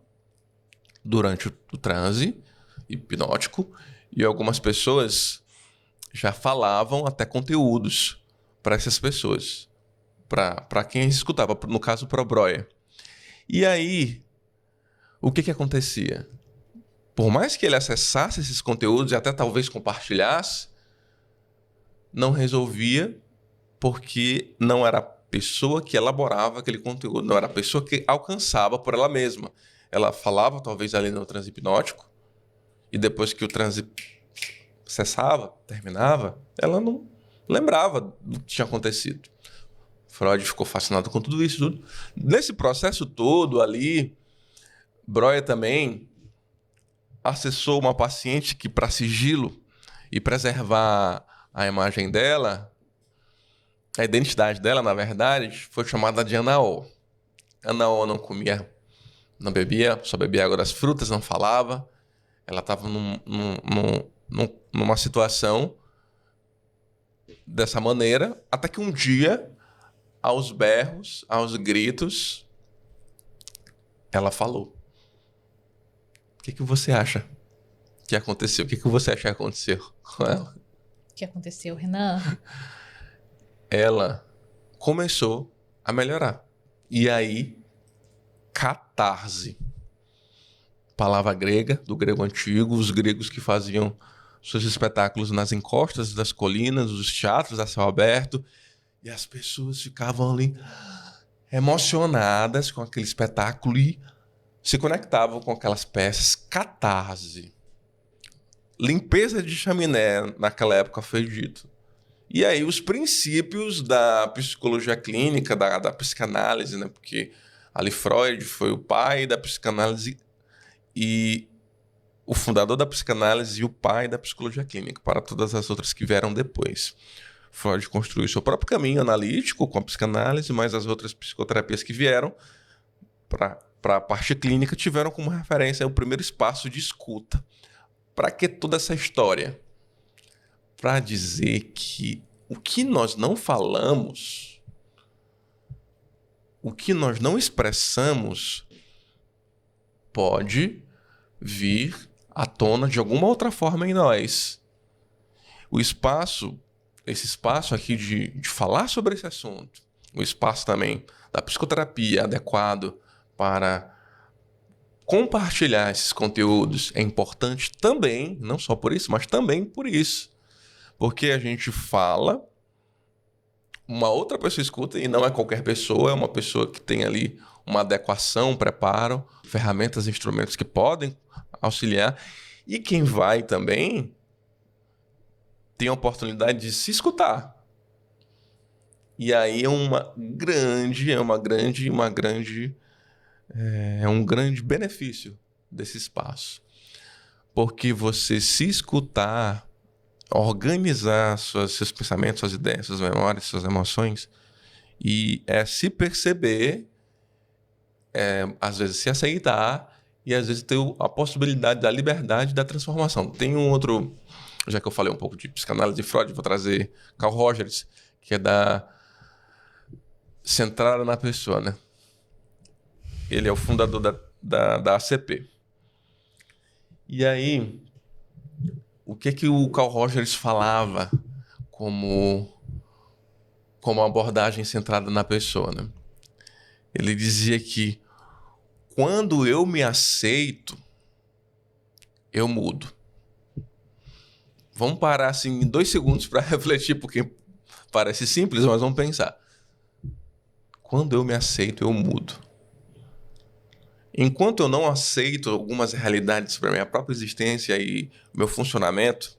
durante o transe hipnótico e algumas pessoas já falavam até conteúdos para essas pessoas. para quem escutava, no caso para o Breuer. E aí, o que acontecia? Por mais que ele acessasse esses conteúdos e até talvez compartilhasse, não resolvia, porque não era a pessoa que elaborava aquele conteúdo, não era a pessoa que alcançava por ela mesma. Ela falava talvez ali no transe hipnótico, e depois que o transe cessava, terminava, ela não lembrava do que tinha acontecido. Freud ficou fascinado com tudo isso. Tudo. Nesse processo todo ali, Breuer também acessou uma paciente que, para sigilo e preservar a imagem dela, a identidade dela, na verdade, foi chamada de Anaó. Anaó não comia, não bebia, só bebia água das frutas, não falava. Ela estava numa situação dessa maneira, até que um dia, aos berros, aos gritos, ela falou. O que você acha que aconteceu? O que você acha que aconteceu com ela? O que aconteceu, Renan? Ela começou a melhorar. E aí, catarse. Palavra grega, do grego antigo, os gregos que faziam seus espetáculos nas encostas das colinas, os teatros a céu aberto, e as pessoas ficavam ali emocionadas com aquele espetáculo e se conectavam com aquelas peças. Catarse. Limpeza de chaminé, naquela época foi dito. E aí os princípios da psicologia clínica, da psicanálise, né? Porque ali Freud foi o pai da psicanálise e o fundador da psicanálise e o pai da psicologia clínica, para todas as outras que vieram depois. Freud construiu seu próprio caminho analítico com a psicanálise, mas as outras psicoterapias que vieram para a parte clínica tiveram como referência o primeiro espaço de escuta. Para que toda essa história? Para dizer que o que nós não falamos, o que nós não expressamos, pode vir à tona de alguma outra forma em nós. Esse espaço aqui de falar sobre esse assunto, o espaço também da psicoterapia adequado para compartilhar esses conteúdos é importante também, não só por isso, mas também por isso. Porque a gente fala, uma outra pessoa escuta, e não é qualquer pessoa, é uma pessoa que tem ali uma adequação, um preparo, ferramentas, instrumentos que podem auxiliar. E quem vai também tem a oportunidade de se escutar. E aí é um grande benefício desse espaço. Porque você se escutar, organizar seus pensamentos, suas ideias, suas memórias, suas emoções, e se perceber, às vezes se aceitar, e às vezes ter a possibilidade da liberdade da transformação. Tem um outro, já que eu falei um pouco de psicanálise de Freud, vou trazer Carl Rogers, que é da centrada na pessoa, né? Ele é o fundador da ACP. E aí, o que o Carl Rogers falava como abordagem centrada na pessoa, né? Ele dizia que quando eu me aceito, eu mudo. Vamos parar assim em 2 segundos para refletir, porque parece simples, mas vamos pensar. Quando eu me aceito, eu mudo. Enquanto eu não aceito algumas realidades para minha própria existência e meu funcionamento,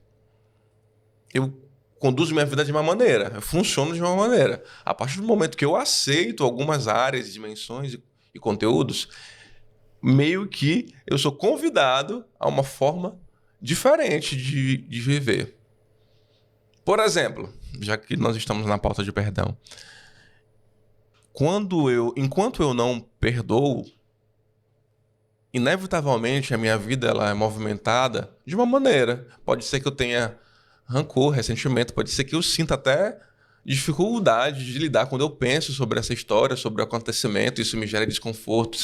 eu conduzo minha vida de uma maneira, eu funciono de uma maneira. A partir do momento que eu aceito algumas áreas, dimensões e conteúdos, meio que eu sou convidado a uma forma diferente de viver. Por exemplo, já que nós estamos na pauta de perdão, enquanto eu não perdoo, inevitavelmente a minha vida ela é movimentada de uma maneira. Pode ser que eu tenha rancor, ressentimento, pode ser que eu sinta até dificuldade de lidar quando eu penso sobre essa história, sobre o acontecimento, isso me gera desconforto,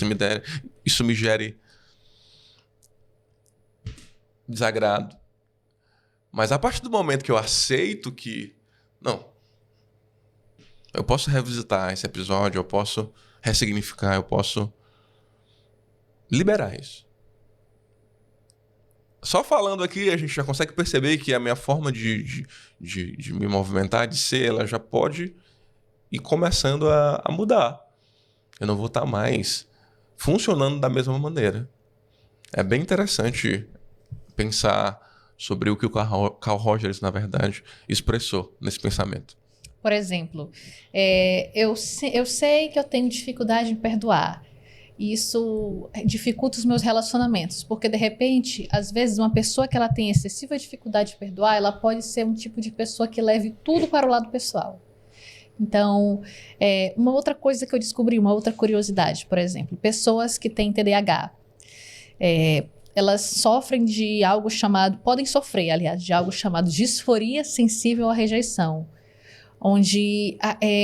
isso me gere desagrado. Mas a partir do momento que eu aceito que, não, Eu posso revisitar esse episódio, eu posso ressignificar, eu posso liberar isso. Só falando aqui, a gente já consegue perceber que a minha forma de me movimentar, de ser, ela já pode ir começando a mudar. Eu não vou estar mais funcionando da mesma maneira. É bem interessante pensar sobre o que o Carl Rogers, na verdade, expressou nesse pensamento. Por exemplo, eu sei que eu tenho dificuldade em perdoar. Isso dificulta os meus relacionamentos, porque de repente, às vezes, uma pessoa que ela tem excessiva dificuldade de perdoar, ela pode ser um tipo de pessoa que leve tudo para o lado pessoal. Então, uma outra coisa que eu descobri, uma outra curiosidade, por exemplo, pessoas que têm TDAH, elas sofrem de algo chamado, podem sofrer, aliás, de algo chamado disforia sensível à rejeição, onde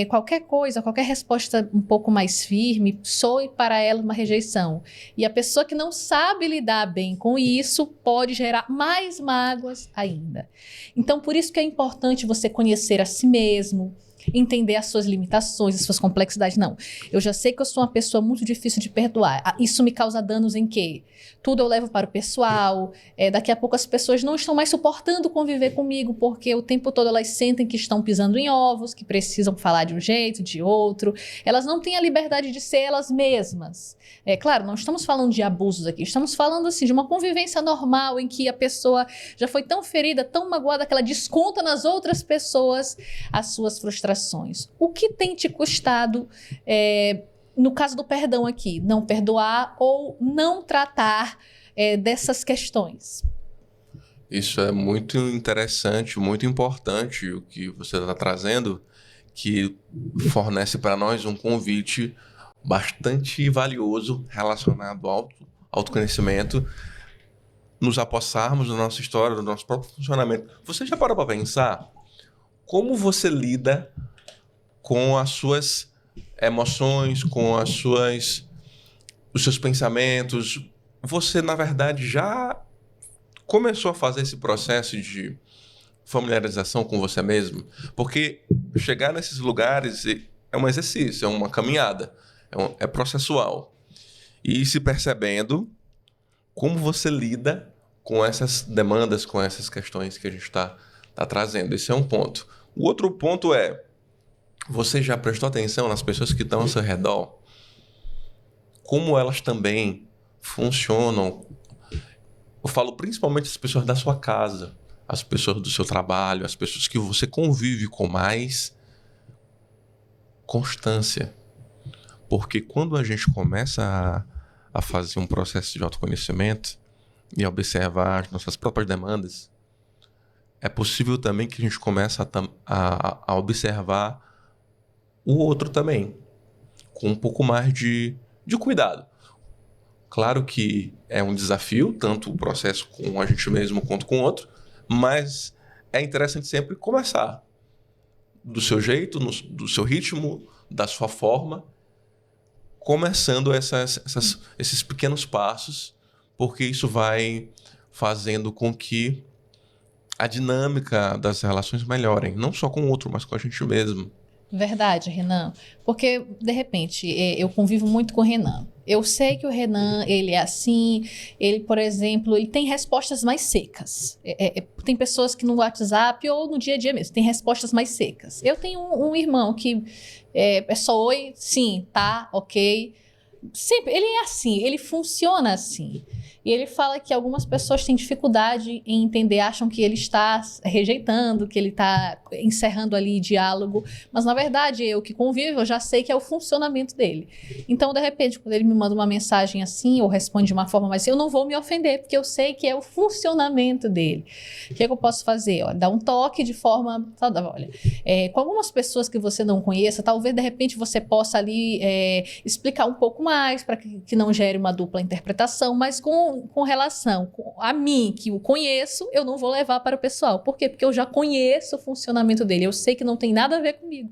qualquer coisa, qualquer resposta um pouco mais firme soe para ela uma rejeição. E a pessoa que não sabe lidar bem com isso pode gerar mais mágoas ainda. Então, por isso que é importante você conhecer a si mesmo, entender as suas limitações, as suas complexidades. Não, eu já sei que eu sou uma pessoa muito difícil de perdoar. Isso me causa danos em quê? Tudo eu levo para o pessoal. Daqui a pouco as pessoas não estão mais suportando conviver comigo, porque o tempo todo elas sentem que estão pisando em ovos, que precisam falar de um jeito, de outro. Elas não têm a liberdade de ser elas mesmas. Claro, não estamos falando de abusos aqui, estamos falando assim, de uma convivência normal em que a pessoa já foi tão ferida, tão magoada, que ela desconta nas outras pessoas as suas frustrações. O que tem te custado, no caso do perdão aqui, não perdoar ou não tratar dessas questões? Isso é muito interessante, muito importante o que você está trazendo, que fornece para nós um convite bastante valioso relacionado ao autoconhecimento, nos apossarmos da nossa história, do nosso próprio funcionamento. Você já parou para pensar como você lida com as suas emoções, com os seus pensamentos? Você, na verdade, já começou a fazer esse processo de familiarização com você mesmo? Porque chegar nesses lugares é um exercício, é uma caminhada, é processual. E se percebendo como você lida com essas demandas, com essas questões que a gente está trazendo. Esse é um ponto. O outro ponto é, você já prestou atenção nas pessoas que estão ao seu redor? Como elas também funcionam? Eu falo principalmente as pessoas da sua casa, as pessoas do seu trabalho, as pessoas que você convive com mais constância. Porque quando a gente começa a fazer um processo de autoconhecimento e observar as nossas próprias demandas, é possível também que a gente comece a observar o outro também, com um pouco mais de cuidado. Claro que é um desafio, tanto o processo com a gente mesmo quanto com o outro, mas é interessante sempre começar do seu jeito, do seu ritmo, da sua forma, começando esses pequenos passos, porque isso vai fazendo com que a dinâmica das relações melhorem, não só com o outro, mas com a gente mesmo. Verdade, Renan. Porque, de repente, eu convivo muito com o Renan. Eu sei que o Renan, ele é assim, ele, por exemplo, ele tem respostas mais secas. Tem pessoas que no WhatsApp ou no dia a dia mesmo, tem respostas mais secas. Eu tenho um irmão que é só oi, sim, tá, ok. Sempre, ele é assim, ele funciona assim. E ele fala que algumas pessoas têm dificuldade em entender, acham que ele está rejeitando, que ele está encerrando ali diálogo, mas na verdade eu que convivo, eu já sei que é o funcionamento dele. Então, de repente, quando ele me manda uma mensagem assim, ou responde de uma forma mais assim, eu não vou me ofender, porque eu sei que é o funcionamento dele. O que eu posso fazer? Olha, dar um toque de forma saudável. Olha, com algumas pessoas que você não conheça, talvez de repente você possa ali explicar um pouco mais, para que não gere uma dupla interpretação, mas com relação a mim, que o conheço, eu não vou levar para o pessoal. Por quê? Porque eu já conheço o funcionamento dele. Eu sei que não tem nada a ver comigo.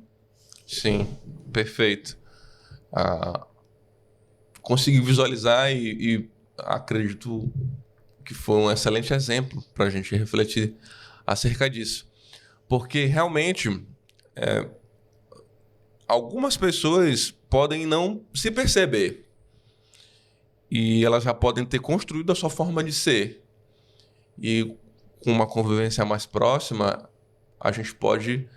Sim, perfeito. Consegui visualizar e acredito que foi um excelente exemplo para a gente refletir acerca disso. Porque realmente algumas pessoas podem não se perceber. E elas já podem ter construído a sua forma de ser. E com uma convivência mais próxima, a gente pode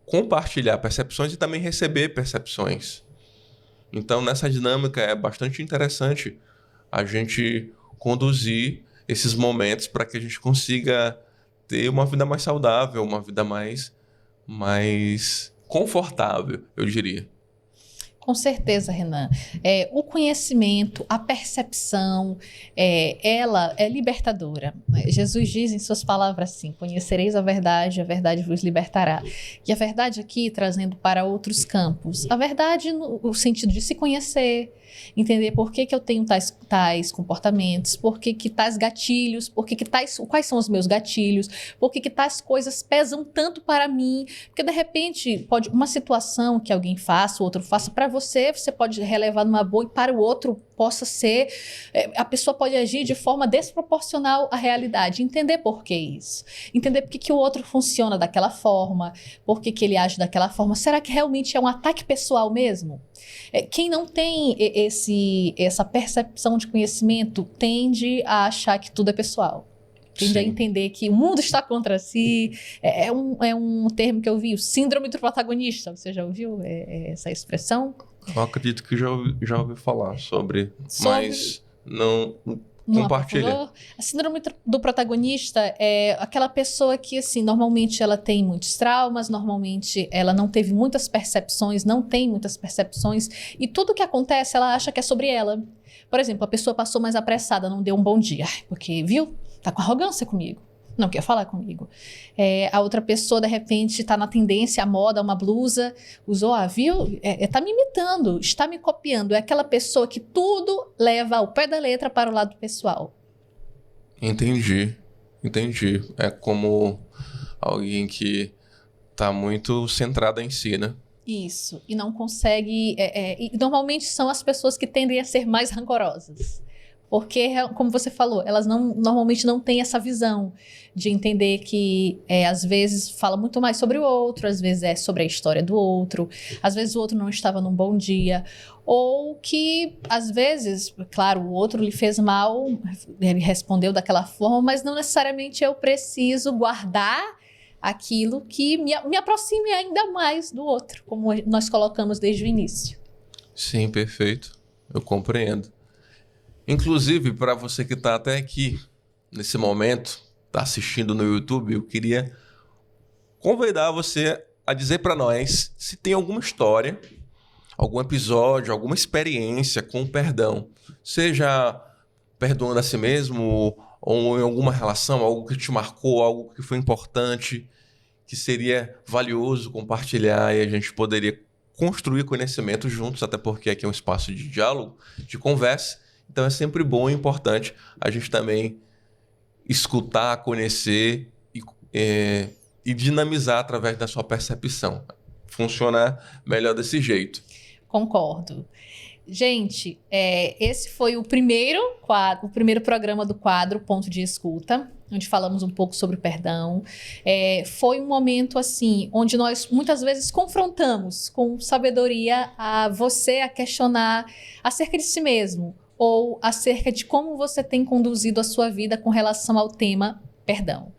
compartilhar percepções e também receber percepções. Então, nessa dinâmica, é bastante interessante a gente conduzir esses momentos para que a gente consiga ter uma vida mais saudável, uma vida mais confortável, eu diria. Com certeza, Renan. O conhecimento, a percepção, ela é libertadora. Jesus diz em suas palavras assim: conhecereis a verdade vos libertará. E a verdade aqui, trazendo para outros campos, a verdade no sentido de se conhecer, entender por que eu tenho tais comportamentos, por que tais gatilhos, quais são os meus gatilhos, por que tais coisas pesam tanto para mim, porque de repente pode uma situação que alguém faça, o outro faça para você pode relevar numa boa e para o outro possa ser, a pessoa pode agir de forma desproporcional à realidade. Entender por que isso, entender por que o outro funciona daquela forma, por que ele age daquela forma. Será que realmente é um ataque pessoal mesmo? Quem não tem essa percepção de conhecimento tende a achar que tudo é pessoal. Tende Sim. a entender que o mundo está contra si. É um termo que eu vi, o síndrome do protagonista. Você já ouviu essa expressão? Eu acredito que já ouvi falar sobre, mas não compartilha. A síndrome do protagonista é aquela pessoa que, assim, normalmente ela tem muitos traumas, normalmente ela não teve muitas percepções, não tem muitas percepções, e tudo que acontece ela acha que é sobre ela. Por exemplo, a pessoa passou mais apressada, não deu um bom dia, porque, viu, tá com arrogância comigo. Não quer falar comigo. A outra pessoa, de repente, está na tendência à moda, uma blusa, usou, viu? Tá me imitando, está me copiando. É aquela pessoa que tudo leva ao pé da letra para o lado pessoal. Entendi. É como alguém que está muito centrada em si, né? Isso. E não consegue... e normalmente são as pessoas que tendem a ser mais rancorosas. Porque, como você falou, elas normalmente não têm essa visão de entender que, às vezes, fala muito mais sobre o outro, às vezes é sobre a história do outro, às vezes o outro não estava num bom dia, ou que, às vezes, claro, o outro lhe fez mal, ele respondeu daquela forma, mas não necessariamente eu preciso guardar aquilo que me aproxime ainda mais do outro, como nós colocamos desde o início. Sim, perfeito. Eu compreendo. Inclusive, para você que está até aqui, nesse momento, está assistindo no YouTube, eu queria convidar você a dizer para nós se tem alguma história, algum episódio, alguma experiência com perdão. Seja perdoando a si mesmo ou em alguma relação, algo que te marcou, algo que foi importante, que seria valioso compartilhar e a gente poderia construir conhecimento juntos, até porque aqui é um espaço de diálogo, de conversa. Então é sempre bom e importante a gente também escutar, conhecer e dinamizar através da sua percepção. Funcionar melhor desse jeito. Concordo. Gente, esse foi o primeiro programa do quadro Ponto de Escuta, onde falamos um pouco sobre o perdão. Foi um momento, assim, onde nós muitas vezes confrontamos com sabedoria a você a questionar acerca de si mesmo, ou acerca de como você tem conduzido a sua vida com relação ao tema perdão.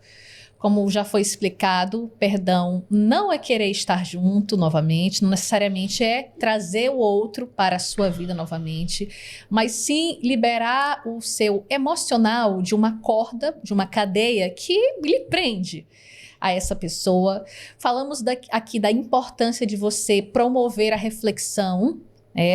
Como já foi explicado, perdão não é querer estar junto novamente, não necessariamente é trazer o outro para a sua vida novamente, mas sim liberar o seu emocional de uma corda, de uma cadeia que lhe prende a essa pessoa. Falamos aqui da importância de você promover a reflexão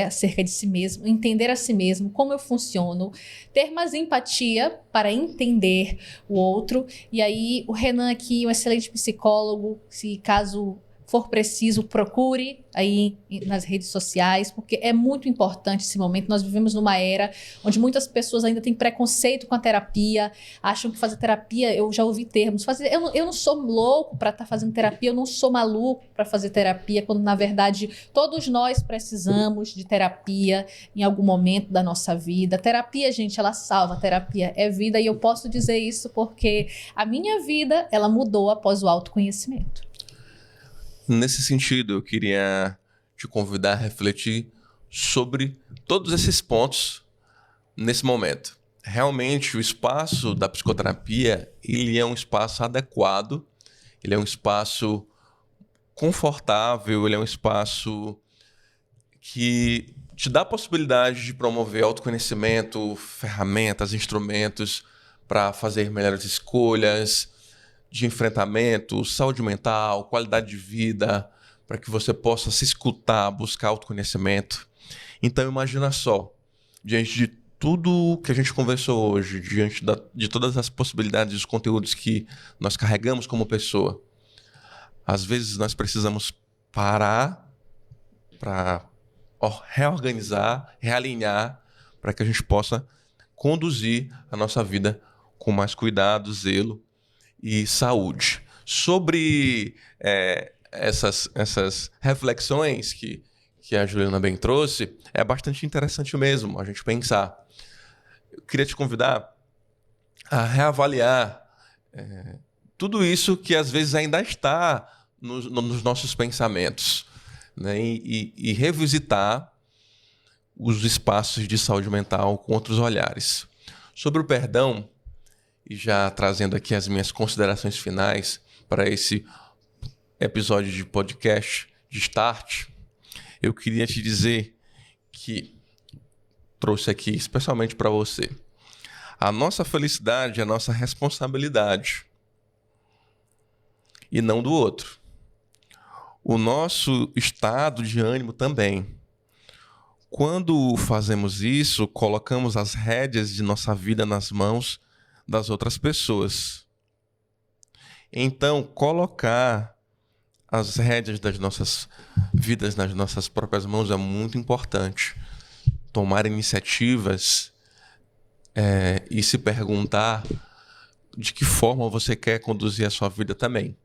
acerca de si mesmo, entender a si mesmo, como eu funciono, ter mais empatia para entender o outro. E aí o Renan aqui, um excelente psicólogo, se caso for preciso, procure aí nas redes sociais, porque é muito importante esse momento. Nós vivemos numa era onde muitas pessoas ainda têm preconceito com a terapia, acham que fazer terapia, eu já ouvi termos, eu não sou louco para estar fazendo terapia, eu não sou maluco para fazer terapia, quando na verdade todos nós precisamos de terapia em algum momento da nossa vida. Terapia, gente, ela salva, terapia é vida, e eu posso dizer isso porque a minha vida, ela mudou após o autoconhecimento. Nesse sentido, eu queria te convidar a refletir sobre todos esses pontos nesse momento. Realmente, o espaço da psicoterapia, ele é um espaço adequado, ele é um espaço confortável, ele é um espaço que te dá a possibilidade de promover autoconhecimento, ferramentas, instrumentos para fazer melhores escolhas, de enfrentamento, saúde mental, qualidade de vida, para que você possa se escutar, buscar autoconhecimento. Então imagina só, diante de tudo que a gente conversou hoje, diante de todas as possibilidades, os conteúdos que nós carregamos como pessoa, às vezes nós precisamos parar para reorganizar, realinhar, para que a gente possa conduzir a nossa vida com mais cuidado, zelo e saúde. Sobre essas reflexões que a Juliana bem trouxe, é bastante interessante mesmo a gente pensar. Eu queria te convidar a reavaliar tudo isso que às vezes ainda está nos nossos pensamentos, né? E revisitar os espaços de saúde mental com outros olhares. Sobre o perdão, e já trazendo aqui as minhas considerações finais para esse episódio de podcast de Start, eu queria te dizer que trouxe aqui especialmente para você. A nossa felicidade é a nossa responsabilidade e não do outro. O nosso estado de ânimo também. Quando fazemos isso, colocamos as rédeas de nossa vida nas mãos das outras pessoas. Então, colocar as rédeas das nossas vidas nas nossas próprias mãos é muito importante. Tomar iniciativas e se perguntar de que forma você quer conduzir a sua vida também.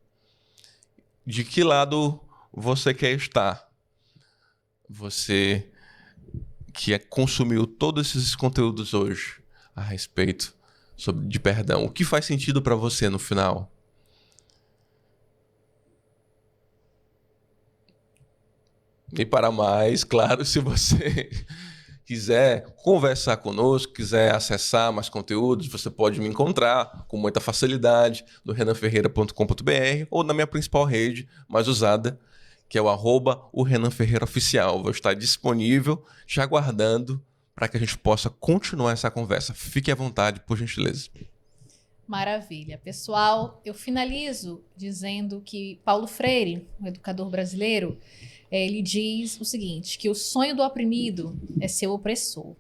De que lado você quer estar? Você que consumiu todos esses conteúdos hoje a respeito de perdão, o que faz sentido para você no final? E para mais, claro, se você quiser conversar conosco, quiser acessar mais conteúdos, você pode me encontrar com muita facilidade no renanferreira.com.br ou na minha principal rede mais usada, que é o @RenanFerreiraOficial. Vou estar disponível, te aguardando para que a gente possa continuar essa conversa. Fique à vontade, por gentileza. Maravilha. Pessoal, eu finalizo dizendo que Paulo Freire, um educador brasileiro, ele diz o seguinte, que o sonho do oprimido é ser opressor.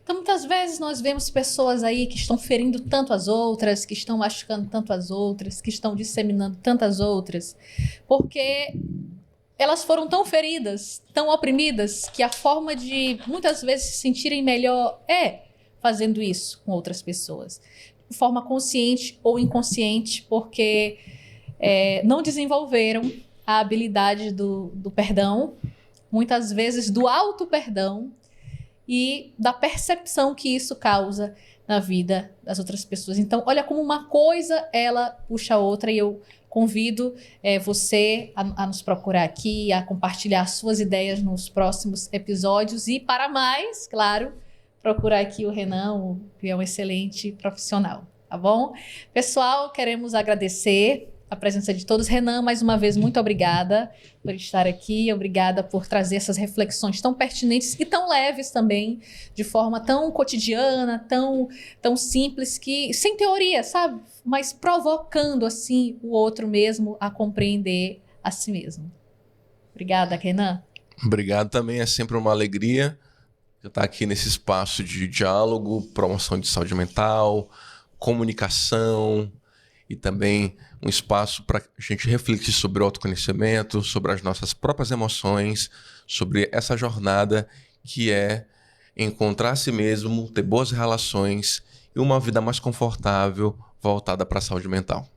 Então, muitas vezes nós vemos pessoas aí que estão ferindo tanto as outras, que estão machucando tanto as outras, que estão disseminando tantas outras, porque elas foram tão feridas, tão oprimidas, que a forma de muitas vezes se sentirem melhor é fazendo isso com outras pessoas. De forma consciente ou inconsciente, porque não desenvolveram a habilidade do perdão, muitas vezes do auto-perdão e da percepção que isso causa na vida das outras pessoas. Então, olha como uma coisa, ela puxa a outra, e eu convido você a nos procurar aqui, a compartilhar suas ideias nos próximos episódios e, para mais, claro, procurar aqui o Renan, que é um excelente profissional, tá bom? Pessoal, queremos agradecer a presença de todos. Renan, mais uma vez, muito obrigada por estar aqui, obrigada por trazer essas reflexões tão pertinentes e tão leves também, de forma tão cotidiana, tão simples, que sem teoria, sabe? Mas provocando, assim, o outro mesmo a compreender a si mesmo. Obrigada, Renan. Obrigado também, é sempre uma alegria estar aqui nesse espaço de diálogo, promoção de saúde mental, comunicação e também um espaço para a gente refletir sobre o autoconhecimento, sobre as nossas próprias emoções, sobre essa jornada que é encontrar a si mesmo, ter boas relações e uma vida mais confortável voltada para a saúde mental.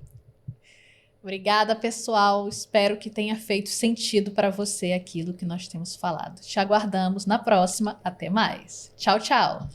Obrigada, pessoal. Espero que tenha feito sentido para você aquilo que nós temos falado. Te aguardamos na próxima. Até mais. Tchau, tchau.